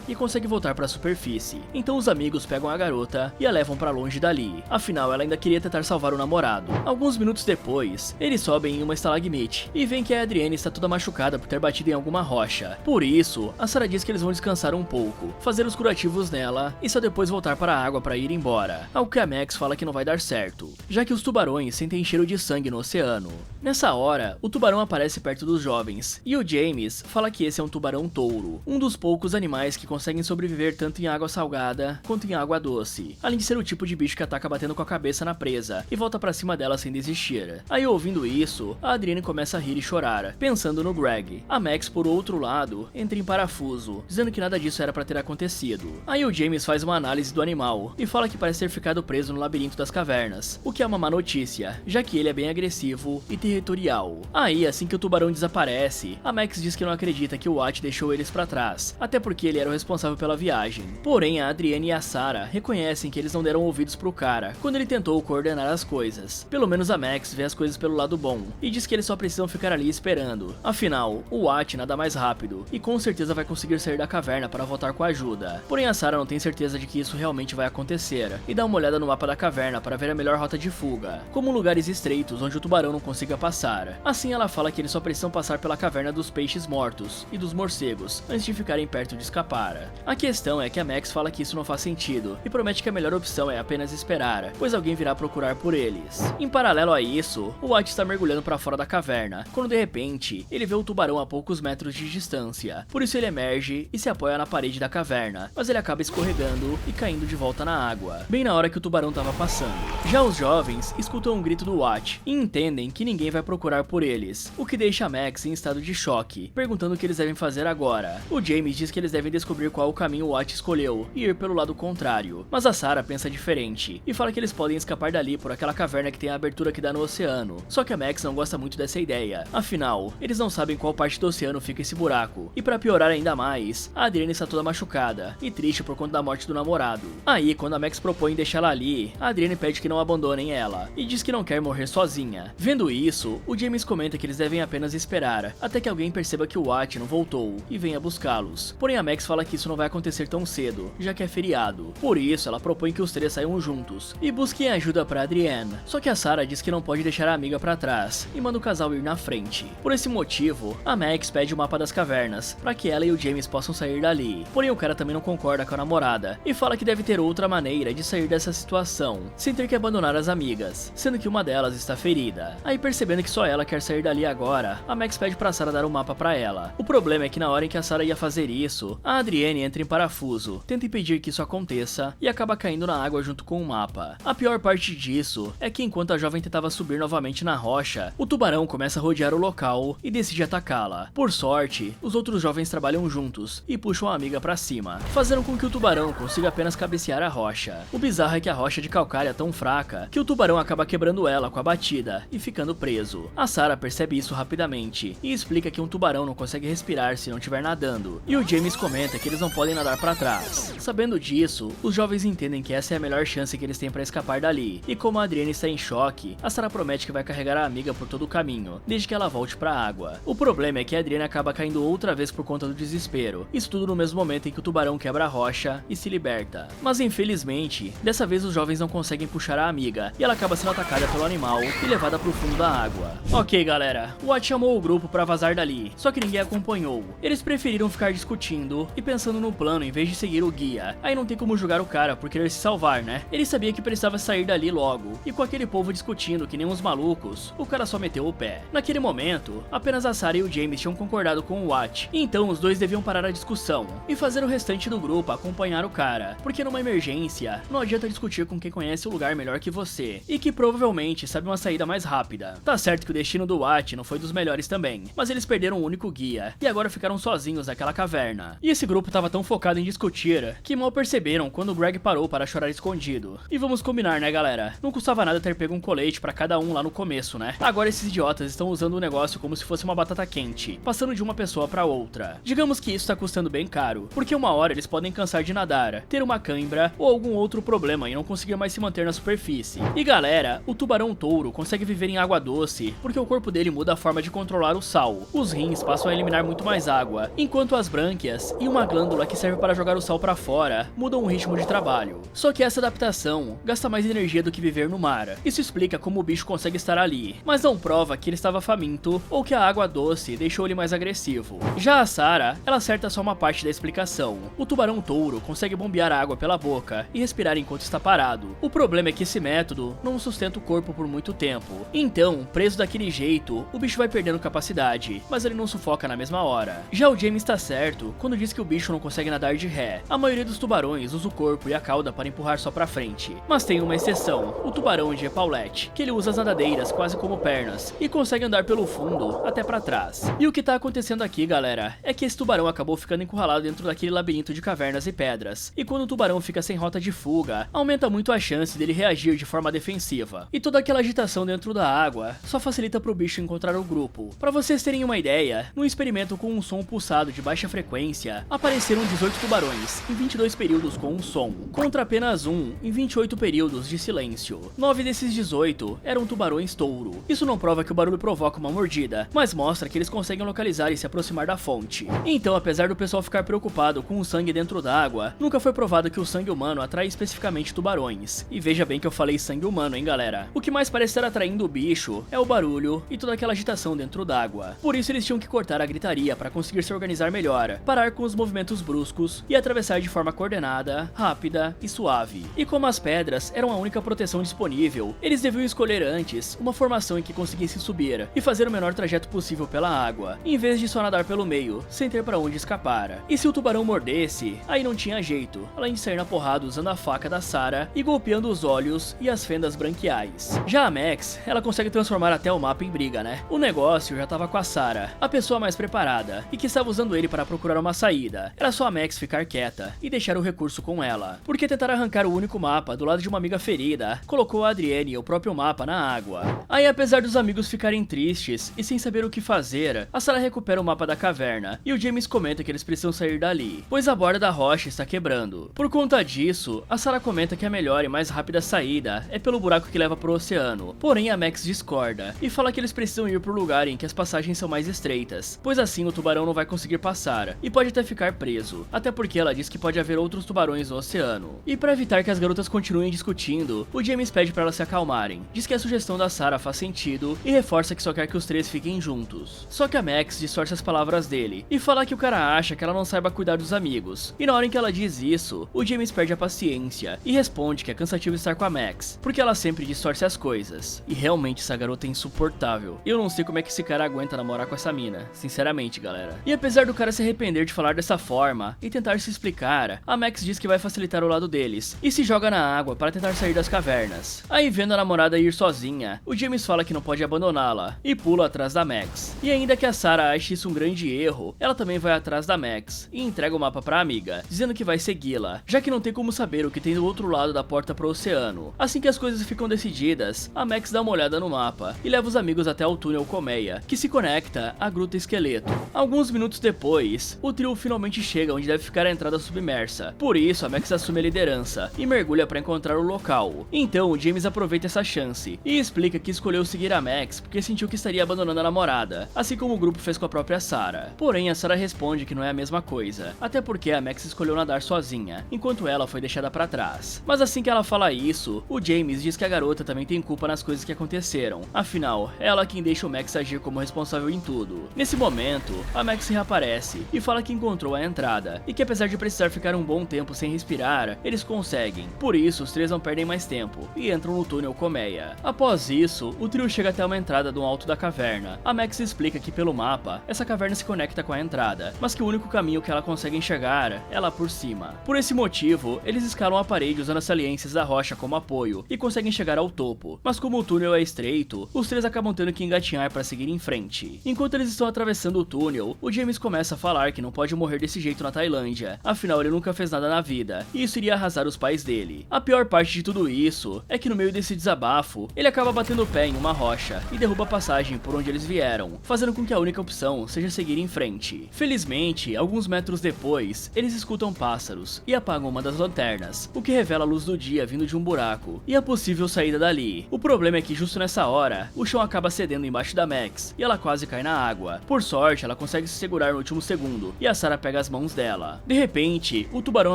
e consegue voltar para a superfície. Então os amigos pegam a garota e a levam para longe dali. Afinal, ela ainda queria tentar salvar o namorado. Alguns minutos depois, eles sobem em uma estalagmite e veem que a Adrienne está toda machucada por ter batido em alguma rocha. Por isso, a Sarah diz que eles vão descansar um pouco, fazer os curativos nela e só depois voltar para a água para ir embora. Algo que a Max fala que não vai dar certo, já que os tubarões sentem cheiro de sangue no oceano. Nessa hora, o tubarão aparece perto dos jovens e o James fala que esse é um tubarão touro, um dos poucos animais que conseguem sobreviver tanto em água salgada quanto em água doce, além de ser o tipo de bicho que ataca batendo com a cabeça na presa e volta pra cima dela sem desistir. Aí, ouvindo isso, a Adrienne começa a rir e chorar, pensando no Greg. A Max, por outro lado, entra em parafuso, dizendo que nada disso era pra ter acontecido. Aí o James faz uma análise do animal e fala que parece ter ficado preso no labirinto das cavernas, o que é uma má notícia, já que ele é bem agressivo e territorial. Aí, assim que o tubarão desaparece, a Max diz que não acredita que o Watt deixou eles pra trás, até porque ele era o responsável pela viagem. Porém, a Adrienne e a Sarah reconhecem que eles não deram ouvidos pro cara quando ele tentou coordenar as coisas. Pelo menos a Max vê as coisas pelo lado bom e diz que eles só precisam ficar ali esperando. Afinal, o Watt nada mais rápido e com certeza vai conseguir sair da caverna para voltar com a ajuda. Porém, a Sarah não tem certeza de que isso realmente vai acontecer e dá uma olhada no mapa da caverna para ver a melhor rota de fuga, como lugares estreitos onde o tubarão não consiga passar. Assim, ela fala que eles só precisam passar pela caverna dos peixes mortos e dos morcegos antes de ficarem perto de escapar. A questão é que a Max fala que isso não faz sentido e promete que a melhor opção é apenas esperar, pois alguém virá procurar por eles. Em paralelo a isso, o Watt está mergulhando para fora da caverna, quando de repente ele vê o tubarão a poucos metros de distância. Por isso ele emerge e se apoia na parede da caverna, mas ele acaba escorregando e caindo de volta na água, bem na hora que o tubarão estava passando. Já os jovens escutam um grito do Watt e entendem que ninguém vai procurar por eles, o que deixa a Max em estado de choque, perguntando o que eles devem fazer agora. O James diz que eles devem descobrir qual o caminho o Watt escolheu e ir pelo lado contrário, mas a Sarah pensa diferente e fala que eles podem escapar dali por aquela caverna que tem a abertura que dá no oceano. Só que a Max não gosta muito dessa ideia, afinal, eles não sabem qual parte do oceano fica esse buraco, e pra piorar ainda mais, a Adrienne está toda machucada e triste por conta da morte do namorado. Aí, quando a Max propõe deixá-la ali, a Adrienne pede que não abandonem ela e diz que não quer morrer sozinha. Vendo isso, o James comenta que eles devem apenas esperar até que alguém perceba que o Watt não voltou e venha buscá-los. Porém, a Max fala que que isso não vai acontecer tão cedo, já que é feriado. Por isso, ela propõe que os três saiam juntos e busquem ajuda pra Adrienne. Só que a Sarah diz que não pode deixar a amiga pra trás e manda o casal ir na frente. Por esse motivo, a Max pede o mapa das cavernas pra que ela e o James possam sair dali. Porém, o cara também não concorda com a namorada e fala que deve ter outra maneira de sair dessa situação, sem ter que abandonar as amigas, sendo que uma delas está ferida. Aí, percebendo que só ela quer sair dali agora, a Max pede pra Sarah dar o mapa pra ela. O problema é que na hora em que a Sarah ia fazer isso, a Adrienne entra em parafuso, tenta impedir que isso aconteça e acaba caindo na água junto com o mapa. A pior parte disso é que enquanto a jovem tentava subir novamente na rocha, o tubarão começa a rodear o local e decide atacá-la. Por sorte, os outros jovens trabalham juntos e puxam a amiga pra cima, fazendo com que o tubarão consiga apenas cabecear a rocha. O bizarro é que a rocha de calcário é tão fraca que o tubarão acaba quebrando ela com a batida e ficando preso. A Sarah percebe isso rapidamente e explica que um tubarão não consegue respirar se não estiver nadando, e o James comenta que eles não podem nadar pra trás. Sabendo disso, os jovens entendem que essa é a melhor chance que eles têm pra escapar dali, e como a Adrienne está em choque, a Sarah promete que vai carregar a amiga por todo o caminho, desde que ela volte pra água. O problema é que a Adrienne acaba caindo outra vez por conta do desespero, isso tudo no mesmo momento em que o tubarão quebra a rocha e se liberta. Mas infelizmente, dessa vez os jovens não conseguem puxar a amiga, e ela acaba sendo atacada pelo animal e levada pro fundo da água. Ok galera, o Watt chamou o grupo pra vazar dali, só que ninguém acompanhou. Eles preferiram ficar discutindo e pensando no plano em vez de seguir o guia. Aí não tem como julgar o cara por querer se salvar, né? Ele sabia que precisava sair dali logo, e com aquele povo discutindo que nem uns malucos, o cara só meteu o pé. Naquele momento, apenas a Sarah e o James tinham concordado com o Watt, então os dois deviam parar a discussão e fazer o restante do grupo acompanhar o cara, porque numa emergência, não adianta discutir com quem conhece o lugar melhor que você, e que provavelmente sabe uma saída mais rápida. Tá certo que o destino do Watt não foi dos melhores também, mas eles perderam o único guia, e agora ficaram sozinhos naquela caverna. E esse grupo tava tão focado em discutir, que mal perceberam quando o Greg parou para chorar escondido. E vamos combinar, né galera? Não custava nada ter pego um colete pra cada um lá no começo, né? Agora esses idiotas estão usando o negócio como se fosse uma batata quente, passando de uma pessoa pra outra. Digamos que isso tá custando bem caro, porque uma hora eles podem cansar de nadar, ter uma cãibra ou algum outro problema e não conseguir mais se manter na superfície. E galera, o tubarão touro consegue viver em água doce, porque o corpo dele muda a forma de controlar o sal. Os rins passam a eliminar muito mais água, enquanto as brânquias e uma glândula que serve para jogar o sal pra fora mudam o ritmo de trabalho. Só que essa adaptação gasta mais energia do que viver no mar. Isso explica como o bicho consegue estar ali, mas não prova que ele estava faminto ou que a água doce deixou ele mais agressivo. Já a Sarah, ela acerta só uma parte da explicação. O tubarão touro consegue bombear a água pela boca e respirar enquanto está parado. O problema é que esse método não sustenta o corpo por muito tempo. Então, preso daquele jeito, o bicho vai perdendo capacidade, mas ele não sufoca na mesma hora. Já o James está certo quando diz que o bicho não consegue nadar de ré. A maioria dos tubarões usa o corpo e a cauda para empurrar só pra frente. Mas tem uma exceção, o tubarão de Paulette, que ele usa as nadadeiras quase como pernas e consegue andar pelo fundo até pra trás. E o que tá acontecendo aqui, galera, é que esse tubarão acabou ficando encurralado dentro daquele labirinto de cavernas e pedras. E quando o tubarão fica sem rota de fuga, aumenta muito a chance dele reagir de forma defensiva. E toda aquela agitação dentro da água só facilita pro bicho encontrar o grupo. Pra vocês terem uma ideia, num experimento com um som pulsado de baixa frequência, apareceram 18 tubarões em 22 períodos com um som, contra apenas um em 28 períodos de silêncio. 9 desses 18 eram tubarões touro. Isso não prova que o barulho provoca uma mordida, mas mostra que eles conseguem localizar e se aproximar da fonte. Então, apesar do pessoal ficar preocupado com o sangue dentro d'água, nunca foi provado que o sangue humano atrai especificamente tubarões. E veja bem que eu falei sangue humano, hein galera? O que mais parece estar atraindo o bicho é o barulho e toda aquela agitação dentro d'água. Por isso eles tinham que cortar a gritaria para conseguir se organizar melhor, parar com os movimentos bruscos e atravessar de forma coordenada, rápida e suave. E como as pedras eram a única proteção disponível, eles deviam escolher antes uma formação em que conseguisse subir e fazer o menor trajeto possível pela água, em vez de só nadar pelo meio, sem ter para onde escapar. E se o tubarão mordesse, aí não tinha jeito, além de sair na porrada usando a faca da Sarah e golpeando os olhos e as fendas branquiais. Já a Max, ela consegue transformar até o mapa em briga, né? O negócio já tava com a Sarah, a pessoa mais preparada, e que estava usando ele para procurar uma saída. Era só a Max ficar quieta e deixar o recurso com ela, porque tentar arrancar o único mapa do lado de uma amiga ferida colocou a Adrienne e o próprio mapa na água. Aí, apesar dos amigos ficarem tristes e sem saber o que fazer, a Sarah recupera o mapa da caverna e o James comenta que eles precisam sair dali, pois a borda da rocha está quebrando. Por conta disso, a Sarah comenta que a melhor e mais rápida saída é pelo buraco que leva pro oceano. Porém, a Max discorda e fala que eles precisam ir pro lugar em que as passagens são mais estreitas, pois assim o tubarão não vai conseguir passar e pode até ficar preso, até porque ela diz que pode haver outros tubarões no oceano. E para evitar que as garotas continuem discutindo, o James pede para elas se acalmarem, diz que a sugestão da Sarah faz sentido e reforça que só quer que os três fiquem juntos. Só que a Max distorce as palavras dele e fala que o cara acha que ela não saiba cuidar dos amigos, e na hora em que ela diz isso, o James perde a paciência e responde que é cansativo estar com a Max, porque ela sempre distorce as coisas. E realmente essa garota é insuportável. Eu não sei como é que esse cara aguenta namorar com essa mina, sinceramente, galera. E apesar do cara se arrepender de falar dessa forma e tentar se explicar, a Max diz que vai facilitar o lado deles e se joga na água para tentar sair das cavernas. Aí, vendo a namorada ir sozinha, o James fala que não pode abandoná-la e pula atrás da Max. E ainda que a Sarah ache isso um grande erro, ela também vai atrás da Max e entrega o mapa pra amiga, dizendo que vai segui-la, já que não tem como saber o que tem do outro lado da porta pro oceano. Assim que as coisas ficam decididas, a Max dá uma olhada no mapa e leva os amigos até o túnel Colmeia, que se conecta à Gruta Esqueleto. Alguns minutos depois, o trio finalmente chega onde deve ficar a entrada submersa. Por isso, a Max assume a liderança e mergulha para encontrar o local. Então, o James aproveita essa chance e explica que escolheu seguir a Max porque sentiu que estaria abandonando a namorada, assim como o grupo fez com a própria Sarah. Porém, a Sarah responde que não é a mesma coisa, até porque a Max escolheu nadar sozinha, enquanto ela foi deixada para trás. Mas assim que ela fala isso, o James diz que a garota também tem culpa nas coisas que aconteceram. Afinal, é ela quem deixa o Max agir como responsável em tudo. Nesse momento, a Max reaparece e fala que encontrou a entrada, e que apesar de precisar ficar um bom tempo sem respirar, eles conseguem. Por isso, os três não perdem mais tempo e entram no túnel Colmeia. Após isso, o trio chega até uma entrada do alto da caverna. A Max explica que pelo mapa, essa caverna se conecta com a entrada, mas que o único caminho que ela consegue enxergar é lá por cima. Por esse motivo, eles escalam a parede usando as saliências da rocha como apoio e conseguem chegar ao topo. Mas como o túnel é estreito, os três acabam tendo que engatinhar para seguir em frente. Enquanto eles estão atravessando o túnel, o James começa a falar que não pode morrer desse jeito na Tailândia, afinal ele nunca fez nada na vida, e isso iria arrasar os pais dele. A pior parte de tudo isso é que no meio desse desabafo, ele acaba batendo o pé em uma rocha e derruba a passagem por onde eles vieram, fazendo com que a única opção seja seguir em frente. Felizmente, alguns metros depois, eles escutam pássaros e apagam uma das lanternas, o que revela a luz do dia vindo de um buraco e a possível saída dali. O problema é que justo nessa hora, o chão acaba cedendo embaixo da Max e ela quase cai na água. Por sorte, ela consegue se segurar no último segundo e a Sarah pega as mãos dela. De repente, o tubarão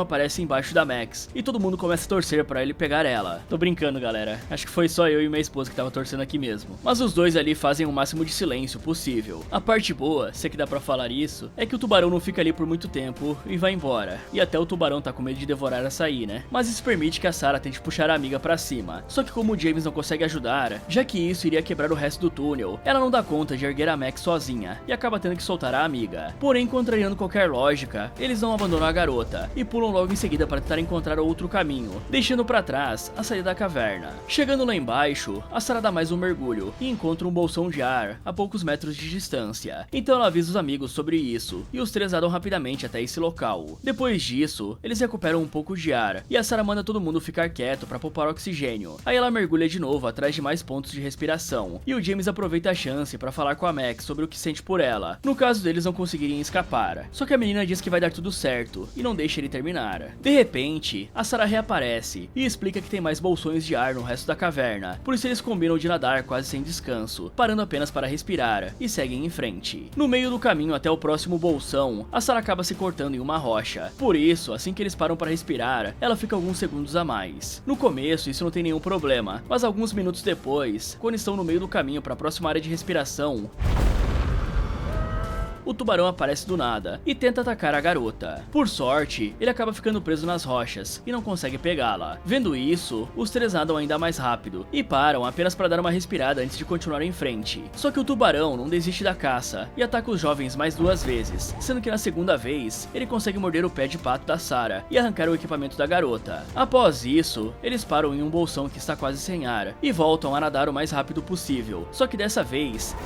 aparece embaixo da Max e todo mundo começa a torcer pra ele pegar ela. Tô brincando, galera. Acho que foi só eu e minha esposa que tava torcendo aqui mesmo. Mas os dois ali fazem o máximo de silêncio possível. A parte boa, se é que dá pra falar isso, é que o tubarão não fica ali por muito tempo e vai embora. E até o tubarão tá com medo de devorar açaí, né? Mas isso permite que a Sarah tente puxar a amiga pra cima. Só que como o James não consegue ajudar, já que isso iria quebrar o resto do túnel, ela não dá conta de erguer a Max sozinha e acaba tendo que soltar a amiga. Porém, contrariando qualquer lógica, eles não abandonam a garota e pulam logo em seguida para tentar encontrar outro caminho, deixando pra trás a saída da caverna. Chegando lá embaixo, a Sarah dá mais um mergulho e encontra um bolsão de ar a poucos metros de distância. Então ela avisa os amigos sobre isso e os três nadam rapidamente até esse local. Depois disso, eles recuperam um pouco de ar e a Sarah manda todo mundo ficar quieto para poupar oxigênio. Aí ela mergulha de novo atrás de mais pontos de respiração e o James aproveita a chance para falar com a Max sobre o que sente por ela, no caso deles não conseguirem escapar. Só que a menina diz que vai dar tudo certo e não deixa ele terminar. De repente, a Sarah reaparece e explica que tem mais bolsões de ar no resto da caverna, por isso eles combinam de nadar quase sem descanso, parando apenas para respirar e seguem em frente. No meio do caminho até o próximo bolsão, a Sarah acaba se cortando em uma rocha. Por isso, assim que eles param para respirar, ela fica alguns segundos a mais. No começo, isso não tem nenhum problema, mas alguns minutos depois, quando estão no meio do caminho para a próxima área de respiração, o tubarão aparece do nada e tenta atacar a garota. Por sorte, ele acaba ficando preso nas rochas e não consegue pegá-la. Vendo isso, os três nadam ainda mais rápido e param apenas para dar uma respirada antes de continuar em frente. Só que o tubarão não desiste da caça e ataca os jovens mais duas vezes, sendo que na segunda vez, ele consegue morder o pé de pato da Sarah e arrancar o equipamento da garota. Após isso, eles param em um bolsão que está quase sem ar e voltam a nadar o mais rápido possível. Só que dessa vez,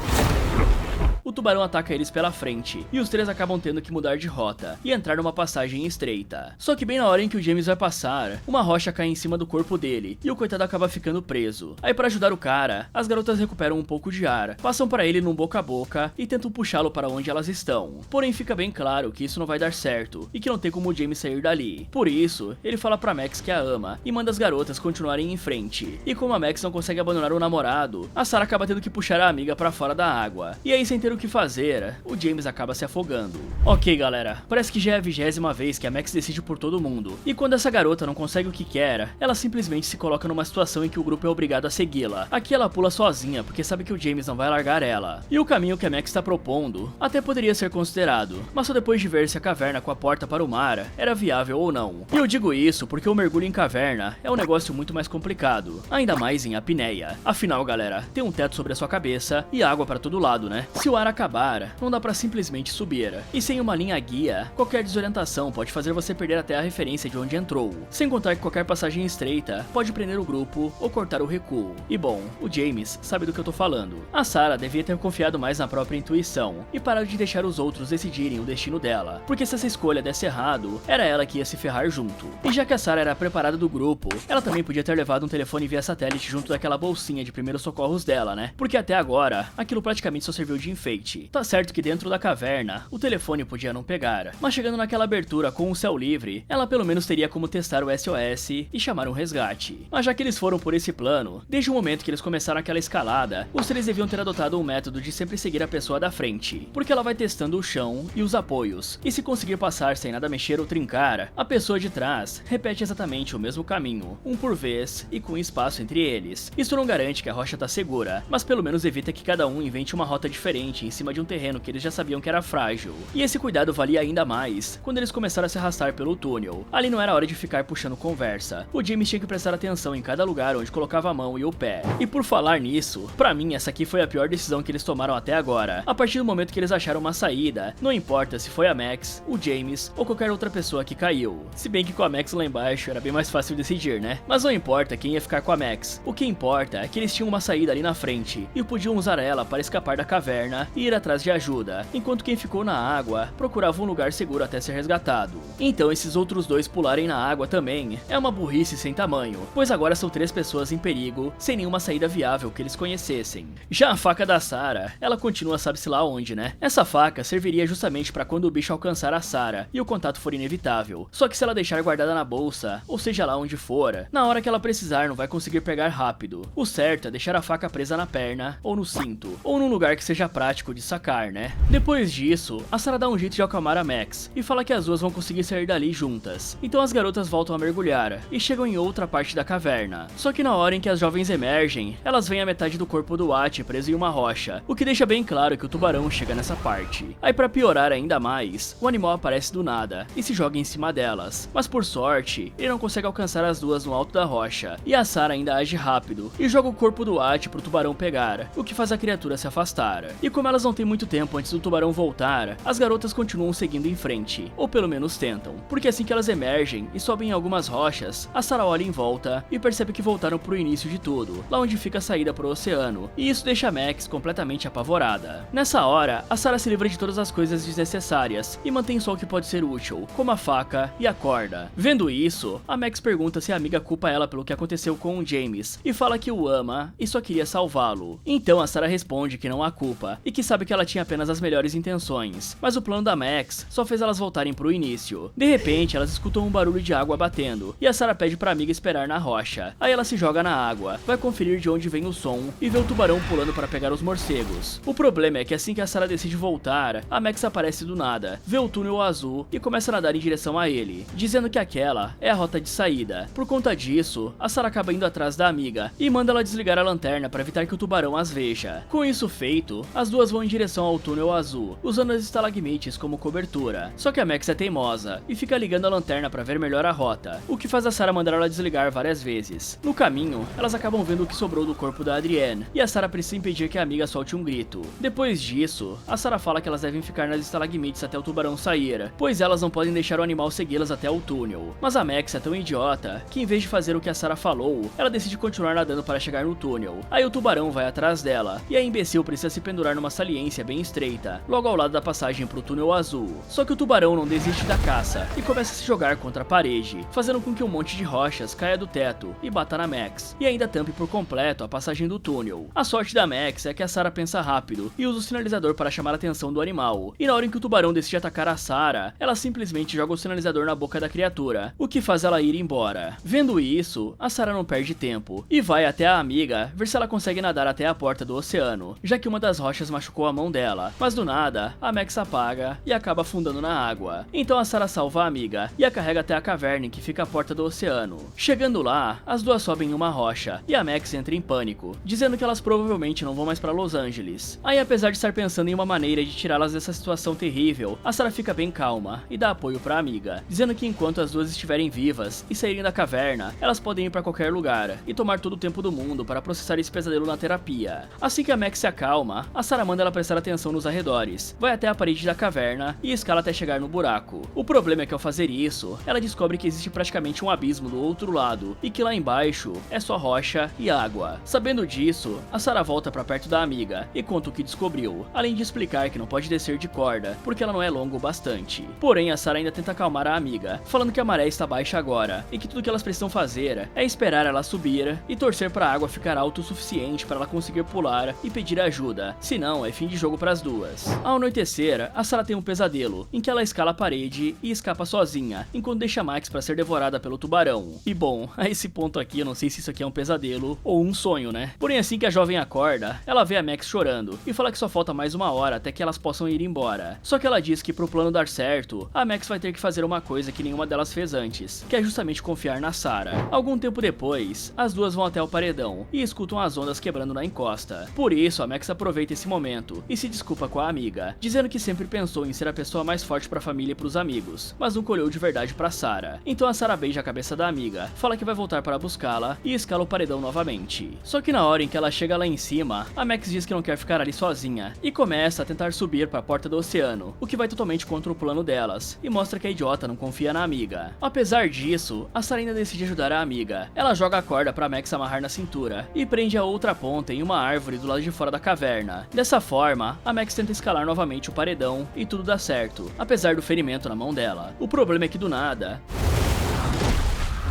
o tubarão ataca eles pela frente, e os três acabam tendo que mudar de rota e entrar numa passagem estreita. Só que bem na hora em que o James vai passar, uma rocha cai em cima do corpo dele, e o coitado acaba ficando preso. Aí para ajudar o cara, as garotas recuperam um pouco de ar, passam para ele num boca a boca e tentam puxá-lo para onde elas estão. Porém fica bem claro que isso não vai dar certo, e que não tem como o James sair dali. Por isso, ele fala pra Max que a ama, e manda as garotas continuarem em frente. E como a Max não consegue abandonar o namorado, a Sarah acaba tendo que puxar a amiga para fora da água. E aí sem ter o que fazer, o James acaba se afogando. Ok, galera, parece que já é a 20ª vez que a Max decide por todo mundo, e quando essa garota não consegue o que quer, ela simplesmente se coloca numa situação em que o grupo é obrigado a segui-la. Aqui ela pula sozinha, porque sabe que o James não vai largar ela. E o caminho que a Max está propondo até poderia ser considerado, mas só depois de ver se a caverna com a porta para o mar era viável ou não. E eu digo isso porque o mergulho em caverna é um negócio muito mais complicado, ainda mais em apneia. Afinal, galera, tem um teto sobre a sua cabeça e água para todo lado, né? Se o ar acabar, não dá pra simplesmente subir. E sem uma linha guia, qualquer desorientação pode fazer você perder até a referência de onde entrou. Sem contar que qualquer passagem estreita pode prender o grupo ou cortar o recuo. E bom, o James sabe do que eu tô falando. A Sarah devia ter confiado mais na própria intuição e parado de deixar os outros decidirem o destino dela, porque se essa escolha desse errado, era ela que ia se ferrar junto. E já que a Sarah era a preparada do grupo, ela também podia ter levado um telefone via satélite junto daquela bolsinha de primeiros socorros dela, né? Porque até agora, aquilo praticamente só serviu de enfeite. Tá certo que dentro da caverna, o telefone podia não pegar, mas chegando naquela abertura com o céu livre, ela pelo menos teria como testar o SOS e chamar um resgate. Mas já que eles foram por esse plano, desde o momento que eles começaram aquela escalada, os três deviam ter adotado um método de sempre seguir a pessoa da frente, porque ela vai testando o chão e os apoios, e se conseguir passar sem nada mexer ou trincar, a pessoa de trás repete exatamente o mesmo caminho, um por vez e com espaço entre eles. Isso não garante que a rocha tá segura, mas pelo menos evita que cada um invente uma rota diferente em cima de um terreno que eles já sabiam que era frágil. E esse cuidado valia ainda mais quando eles começaram a se arrastar pelo túnel. Ali não era hora de ficar puxando conversa. O James tinha que prestar atenção em cada lugar onde colocava a mão e o pé. E por falar nisso, pra mim essa aqui foi a pior decisão que eles tomaram até agora. A partir do momento que eles acharam uma saída, não importa se foi a Max, o James ou qualquer outra pessoa que caiu. Se bem que com a Max lá embaixo era bem mais fácil decidir, né? Mas não importa quem ia ficar com a Max. O que importa é que eles tinham uma saída ali na frente e podiam usar ela para escapar da caverna e ir atrás de ajuda, enquanto quem ficou na água procurava um lugar seguro até ser resgatado. Então esses outros dois pularem na água também é uma burrice sem tamanho, pois agora são 3 pessoas em perigo, sem nenhuma saída viável que eles conhecessem. Já a faca da Sarah, ela continua sabe-se lá onde, né? Essa faca serviria justamente para quando o bicho alcançar a Sarah e o contato for inevitável. Só que se ela deixar guardada na bolsa, ou seja lá onde for, na hora que ela precisar não vai conseguir pegar rápido. O certo é deixar a faca presa na perna, ou no cinto, ou num lugar que seja prático de sacar, né? Depois disso, a Sarah dá um jeito de acalmar a Max e fala que as duas vão conseguir sair dali juntas. Então as garotas voltam a mergulhar e chegam em outra parte da caverna. Só que na hora em que as jovens emergem, elas veem a metade do corpo do Watt preso em uma rocha, o que deixa bem claro que o tubarão chega nessa parte. Aí pra piorar ainda mais, o animal aparece do nada e se joga em cima delas, mas por sorte, ele não consegue alcançar as duas no alto da rocha, e a Sarah ainda age rápido e joga o corpo do Watt pro tubarão pegar, o que faz a criatura se afastar. E como elas não têm muito tempo antes do tubarão voltar, as garotas continuam seguindo em frente, ou pelo menos tentam, porque assim que elas emergem e sobem em algumas rochas, a Sarah olha em volta e percebe que voltaram pro início de tudo, lá onde fica a saída pro oceano, e isso deixa a Max completamente apavorada. Nessa hora, a Sarah se livra de todas as coisas desnecessárias e mantém só o que pode ser útil, como a faca e a corda. Vendo isso, a Max pergunta se a amiga culpa ela pelo que aconteceu com o James e fala que o ama e só queria salvá-lo. Então a Sarah responde que não há culpa e que sabe que ela tinha apenas as melhores intenções, mas o plano da Max só fez elas voltarem pro início. De repente, elas escutam um barulho de água batendo e a Sarah pede pra amiga esperar na rocha. Aí ela se joga na água, vai conferir de onde vem o som e vê o tubarão pulando para pegar os morcegos. O problema é que assim que a Sarah decide voltar, a Max aparece do nada, vê o túnel azul e começa a nadar em direção a ele, dizendo que aquela é a rota de saída. Por conta disso, a Sarah acaba indo atrás da amiga e manda ela desligar a lanterna para evitar que o tubarão as veja. Com isso feito, as duas vão em direção ao túnel azul, usando as estalagmites como cobertura. Só que a Max é teimosa e fica ligando a lanterna para ver melhor a rota, o que faz a Sarah mandar ela desligar várias vezes. No caminho, elas acabam vendo o que sobrou do corpo da Adrienne, e a Sarah precisa impedir que a amiga solte um grito. Depois disso, a Sarah fala que elas devem ficar nas estalagmites até o tubarão sair, pois elas não podem deixar o animal segui-las até o túnel. Mas a Max é tão idiota que em vez de fazer o que a Sarah falou, ela decide continuar nadando para chegar no túnel. Aí o tubarão vai atrás dela, e a imbecil precisa se pendurar numa saliência bem estreita, logo ao lado da passagem pro túnel azul. Só que o tubarão não desiste da caça e começa a se jogar contra a parede, fazendo com que um monte de rochas caia do teto e bata na Max, e ainda tampe por completo a passagem do túnel. A sorte da Max é que a Sarah pensa rápido e usa o sinalizador para chamar a atenção do animal, e na hora em que o tubarão decide atacar a Sarah, ela simplesmente joga o sinalizador na boca da criatura, o que faz ela ir embora. Vendo isso, a Sarah não perde tempo e vai até a amiga ver se ela consegue nadar até a porta do oceano, já que uma das rochas machucou machucou a mão dela, mas do nada, a Max apaga e acaba afundando na água. Então a Sarah salva a amiga e a carrega até a caverna em que fica a porta do oceano. Chegando lá, as duas sobem em uma rocha e a Max entra em pânico, dizendo que elas provavelmente não vão mais pra Los Angeles. Aí, apesar de estar pensando em uma maneira de tirá-las dessa situação terrível, a Sarah fica bem calma e dá apoio pra amiga, dizendo que enquanto as duas estiverem vivas e saírem da caverna, elas podem ir pra qualquer lugar e tomar todo o tempo do mundo para processar esse pesadelo na terapia. Assim que a Max se acalma, a Sarah manda ela prestar atenção nos arredores, vai até a parede da caverna e escala até chegar no buraco. O problema é que ao fazer isso, ela descobre que existe praticamente um abismo do outro lado e que lá embaixo é só rocha e água. Sabendo disso, a Sarah volta pra perto da amiga e conta o que descobriu, além de explicar que não pode descer de corda porque ela não é longa o bastante. Porém, a Sarah ainda tenta acalmar a amiga, falando que a maré está baixa agora e que tudo que elas precisam fazer é esperar ela subir e torcer pra água ficar alta o suficiente para ela conseguir pular e pedir ajuda, senão é fim de jogo pras duas. Ao anoitecer, a Sarah tem um pesadelo em que ela escala a parede e escapa sozinha, enquanto deixa Max pra ser devorada pelo tubarão. E bom, a esse ponto aqui eu não sei se isso aqui é um pesadelo ou um sonho, né? Porém, assim que a jovem acorda, ela vê a Max chorando e fala que só falta mais uma hora até que elas possam ir embora. Só que ela diz que pro plano dar certo, a Max vai ter que fazer uma coisa que nenhuma delas fez antes, que é justamente confiar na Sarah. Algum tempo depois, as duas vão até o paredão e escutam as ondas quebrando na encosta. Por isso, a Max aproveita esse momento e se desculpa com a amiga, dizendo que sempre pensou em ser a pessoa mais forte pra família e pros amigos, mas nunca olhou de verdade pra Sarah. Então a Sarah beija a cabeça da amiga, fala que vai voltar para buscá-la e escala o paredão novamente. Só que na hora em que ela chega lá em cima, a Max diz que não quer ficar ali sozinha e começa a tentar subir para a porta do oceano, o que vai totalmente contra o plano delas e mostra que a idiota não confia na amiga. Apesar disso, a Sarah ainda decide ajudar a amiga. Ela joga a corda para Max amarrar na cintura e prende a outra ponta em uma árvore do lado de fora da caverna. Dessa forma, a Max tenta escalar novamente o paredão e tudo dá certo, apesar do ferimento na mão dela. O problema é que do nada,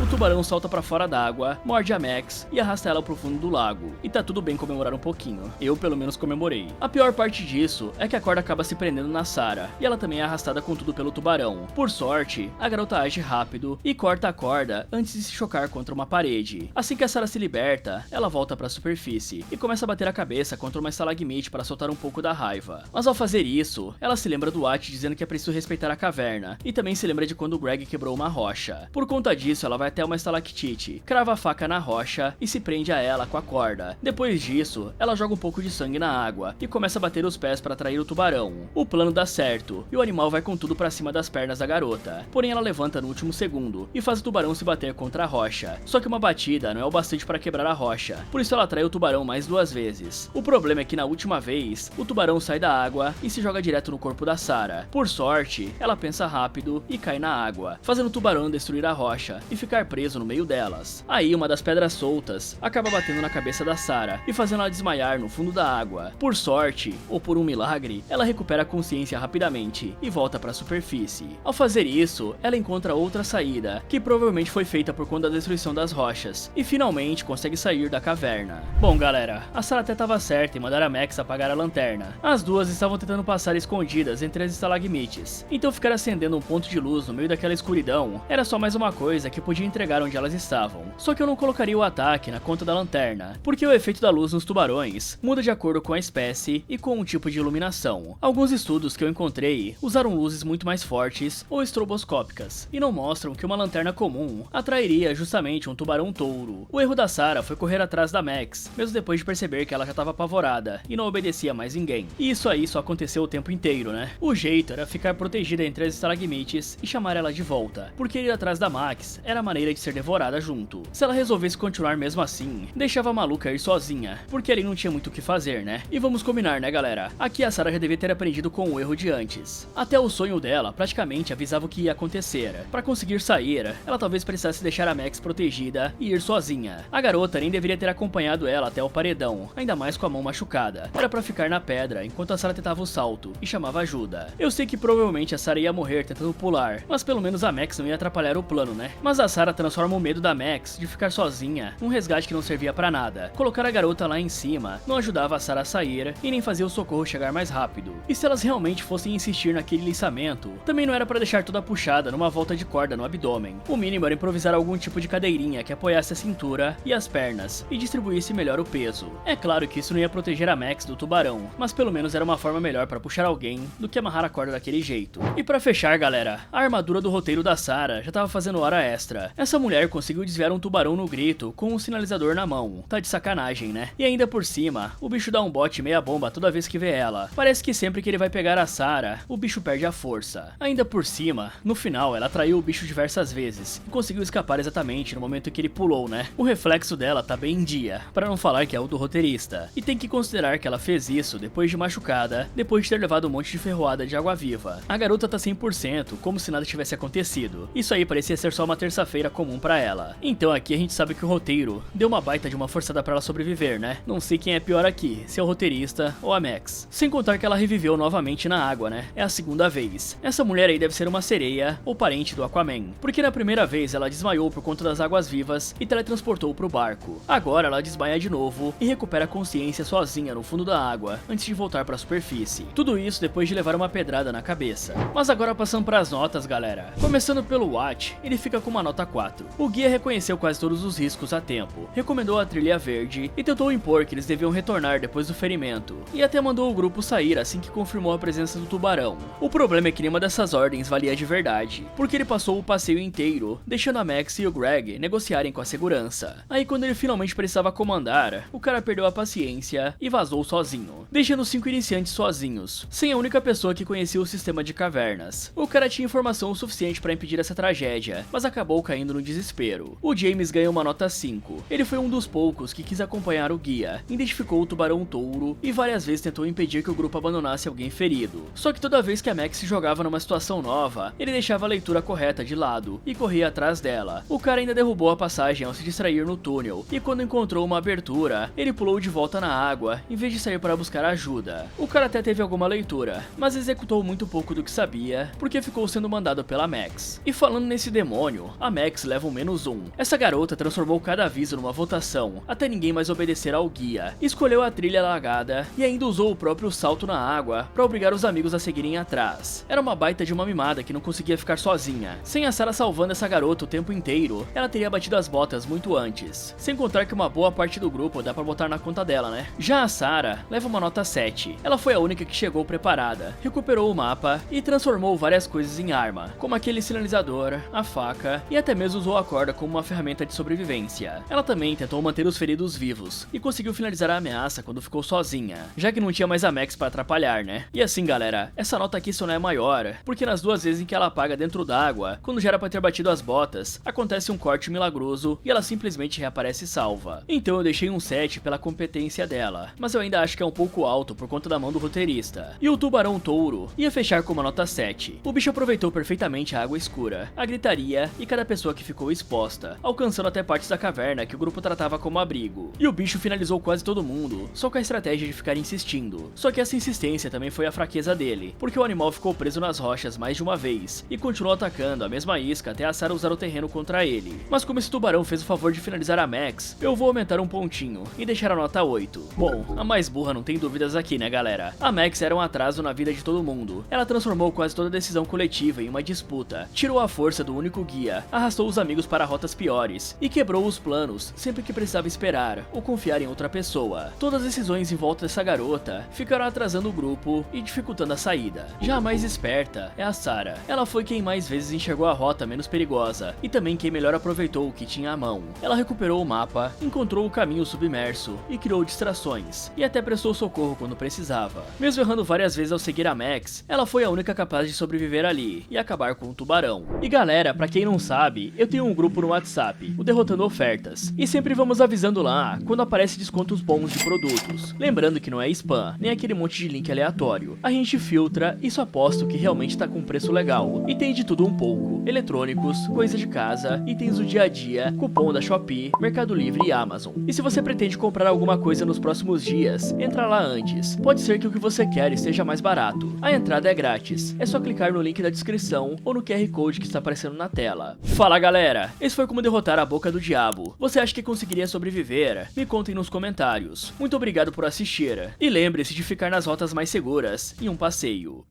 o tubarão salta pra fora d'água, morde a Max e arrasta ela pro fundo do lago. E tá tudo bem comemorar um pouquinho. Eu pelo menos comemorei. A pior parte disso é que a corda acaba se prendendo na Sarah, e ela também é arrastada com tudo pelo tubarão. Por sorte, a garota age rápido e corta a corda antes de se chocar contra uma parede. Assim que a Sarah se liberta, ela volta pra superfície e começa a bater a cabeça contra uma estalagmite para soltar um pouco da raiva. Mas ao fazer isso, ela se lembra do Watt dizendo que é preciso respeitar a caverna, e também se lembra de quando o Greg quebrou uma rocha. Por conta disso, ela vai até uma estalactite, crava a faca na rocha e se prende a ela com a corda. Depois disso, ela joga um pouco de sangue na água e começa a bater os pés para atrair o tubarão. O plano dá certo e o animal vai com tudo pra cima das pernas da garota. Porém, ela levanta no último segundo e faz o tubarão se bater contra a rocha. Só que uma batida não é o bastante para quebrar a rocha, por isso ela atrai o tubarão mais 2 vezes. O problema é que na última vez, o tubarão sai da água e se joga direto no corpo da Sarah. Por sorte, ela pensa rápido e cai na água, fazendo o tubarão destruir a rocha e ficar preso no meio delas. Aí uma das pedras soltas acaba batendo na cabeça da Sarah e fazendo ela desmaiar no fundo da água. Por sorte, ou por um milagre, ela recupera a consciência rapidamente e volta para a superfície. Ao fazer isso, ela encontra outra saída, que provavelmente foi feita por conta da destruição das rochas, e finalmente consegue sair da caverna. Bom galera, a Sarah até estava certa em mandar a Max apagar a lanterna. As duas estavam tentando passar escondidas entre as estalagmites, então ficar acendendo um ponto de luz no meio daquela escuridão era só mais uma coisa que podia entregar onde elas estavam. Só que eu não colocaria o ataque na conta da lanterna, porque o efeito da luz nos tubarões muda de acordo com a espécie e com o tipo de iluminação. Alguns estudos que eu encontrei usaram luzes muito mais fortes ou estroboscópicas, e não mostram que uma lanterna comum atrairia justamente um tubarão touro. O erro da Sarah foi correr atrás da Max, mesmo depois de perceber que ela já estava apavorada e não obedecia mais ninguém. E isso aí só aconteceu o tempo inteiro, né? O jeito era ficar protegida entre as estalagmites e chamar ela de volta, porque ir atrás da Max era a maneira de ser devorada junto. Se ela resolvesse continuar mesmo assim, deixava a maluca ir sozinha, porque ali não tinha muito o que fazer, né? E vamos combinar, né galera? Aqui a Sarah já devia ter aprendido com o erro de antes. Até o sonho dela praticamente avisava o que ia acontecer. Para conseguir sair, ela talvez precisasse deixar a Max protegida e ir sozinha. A garota nem deveria ter acompanhado ela até o paredão, ainda mais com a mão machucada. Era pra ficar na pedra enquanto a Sarah tentava o salto e chamava ajuda. Eu sei que provavelmente a Sarah ia morrer tentando pular, mas pelo menos a Max não ia atrapalhar o plano, né? Mas a Sarah Sarah transforma o medo da Max de ficar sozinha num resgate que não servia pra nada. Colocar a garota lá em cima não ajudava a Sarah a sair e nem fazia o socorro chegar mais rápido. E se elas realmente fossem insistir naquele liçamento, também não era pra deixar toda puxada numa volta de corda no abdômen. O mínimo era improvisar algum tipo de cadeirinha que apoiasse a cintura e as pernas e distribuísse melhor o peso. É claro que isso não ia proteger a Max do tubarão, mas pelo menos era uma forma melhor pra puxar alguém do que amarrar a corda daquele jeito. E pra fechar, galera, a armadura do roteiro da Sarah já tava fazendo hora extra. Essa mulher conseguiu desviar um tubarão no grito com um sinalizador na mão. Tá de sacanagem, né? E ainda por cima, o bicho dá um bote meia bomba toda vez que vê ela. Parece que sempre que ele vai pegar a Sarah, o bicho perde a força. Ainda por cima, no final ela traiu o bicho diversas vezes e conseguiu escapar exatamente no momento que ele pulou, né? O reflexo dela tá bem em dia, pra não falar que é o do roteirista. E tem que considerar que ela fez isso depois de machucada, depois de ter levado um monte de ferroada de água viva. A garota tá 100%, como se nada tivesse acontecido. Isso aí parecia ser só uma terça-feira comum pra ela. Então aqui a gente sabe que o roteiro deu uma baita de uma forçada pra ela sobreviver, né? Não sei quem é pior aqui, se é o roteirista ou a Max. Sem contar que ela reviveu novamente na água, né? É a segunda vez. Essa mulher aí deve ser uma sereia ou parente do Aquaman, porque na primeira vez ela desmaiou por conta das águas vivas e teletransportou pro barco. Agora ela desmaia de novo e recupera a consciência sozinha no fundo da água, antes de voltar pra superfície. Tudo isso depois de levar uma pedrada na cabeça. Mas agora passando pras notas, galera. Começando pelo Watt, ele fica com uma nota 4. O guia reconheceu quase todos os riscos a tempo, recomendou a trilha verde e tentou impor que eles deviam retornar depois do ferimento, e até mandou o grupo sair assim que confirmou a presença do tubarão. O problema é que nenhuma dessas ordens valia de verdade, porque ele passou o passeio inteiro, deixando a Max e o Greg negociarem com a segurança. Aí quando ele finalmente precisava comandar, o cara perdeu a paciência e vazou sozinho, deixando os 5 iniciantes sozinhos, sem a única pessoa que conhecia o sistema de cavernas. O cara tinha informação o suficiente para impedir essa tragédia, mas acabou caindo no desespero. O James ganhou uma nota 5. Ele foi um dos poucos que quis acompanhar o guia, identificou o tubarão touro e várias vezes tentou impedir que o grupo abandonasse alguém ferido. Só que toda vez que a Max se jogava numa situação nova, ele deixava a leitura correta de lado e corria atrás dela. O cara ainda derrubou a passagem ao se distrair no túnel, e quando encontrou uma abertura, ele pulou de volta na água, em vez de sair para buscar ajuda. O cara até teve alguma leitura, mas executou muito pouco do que sabia, porque ficou sendo mandado pela Max. E falando nesse demônio, a Max leva um -1. Essa garota transformou cada aviso numa votação, até ninguém mais obedecer ao guia. Escolheu a trilha alagada e ainda usou o próprio salto na água para obrigar os amigos a seguirem atrás. Era uma baita de uma mimada que não conseguia ficar sozinha. Sem a Sarah salvando essa garota o tempo inteiro, ela teria batido as botas muito antes. Sem contar que uma boa parte do grupo dá pra botar na conta dela, né? Já a Sarah leva uma nota 7. Ela foi a única que chegou preparada, recuperou o mapa e transformou várias coisas em arma, como aquele sinalizador, a faca e até mesmo usou a corda como uma ferramenta de sobrevivência. Ela também tentou manter os feridos vivos e conseguiu finalizar a ameaça quando ficou sozinha, já que não tinha mais a Max pra atrapalhar, né? E assim, galera, essa nota aqui só não é maior, porque nas duas vezes em que ela apaga dentro d'água, quando já era pra ter batido as botas, acontece um corte milagroso e ela simplesmente reaparece salva. Então eu deixei um 7 pela competência dela, mas eu ainda acho que é um pouco alto por conta da mão do roteirista. E o tubarão touro ia fechar com uma nota 7. O bicho aproveitou perfeitamente a água escura, a gritaria e cada pessoa que ficou exposta, alcançando até partes da caverna que o grupo tratava como abrigo. E o bicho finalizou quase todo mundo, só com a estratégia de ficar insistindo. Só que essa insistência também foi a fraqueza dele, porque o animal ficou preso nas rochas mais de uma vez e continuou atacando a mesma isca até a Sarah usar o terreno contra ele. Mas como esse tubarão fez o favor de finalizar a Max, eu vou aumentar um pontinho e deixar a nota 8. Bom, a mais burra não tem dúvidas aqui, né, galera? A Max era um atraso na vida de todo mundo. Ela transformou quase toda a decisão coletiva em uma disputa, tirou a força do único guia, arrastou os amigos para rotas piores e quebrou os planos sempre que precisava esperar ou confiar em outra pessoa. Todas as decisões em volta dessa garota ficaram atrasando o grupo e dificultando a saída. Já a mais esperta é a Sarah. Ela foi quem mais vezes enxergou a rota menos perigosa e também quem melhor aproveitou o que tinha à mão. Ela recuperou o mapa, encontrou o caminho submerso e criou distrações, e até prestou socorro quando precisava. Mesmo errando várias vezes ao seguir a Max, ela foi a única capaz de sobreviver ali e acabar com o tubarão. E galera, pra quem não sabe, eu tenho um grupo no WhatsApp, o Derrotando Ofertas, e sempre vamos avisando lá quando aparece descontos bons de produtos. Lembrando que não é spam, nem aquele monte de link aleatório. A gente filtra e só posta o que realmente tá com preço legal. E tem de tudo um pouco: eletrônicos, coisa de casa, itens do dia a dia, cupom da Shopee, Mercado Livre e Amazon. E se você pretende comprar alguma coisa nos próximos dias, entra lá antes. Pode ser que o que você quer esteja mais barato. A entrada é grátis, é só clicar no link da descrição ou no QR Code que está aparecendo na tela. Fala Fala galera, esse foi como derrotar a Boca do Diabo. Você acha que conseguiria sobreviver? Me contem nos comentários. Muito obrigado por assistir. E lembre-se de ficar nas rotas mais seguras em um passeio.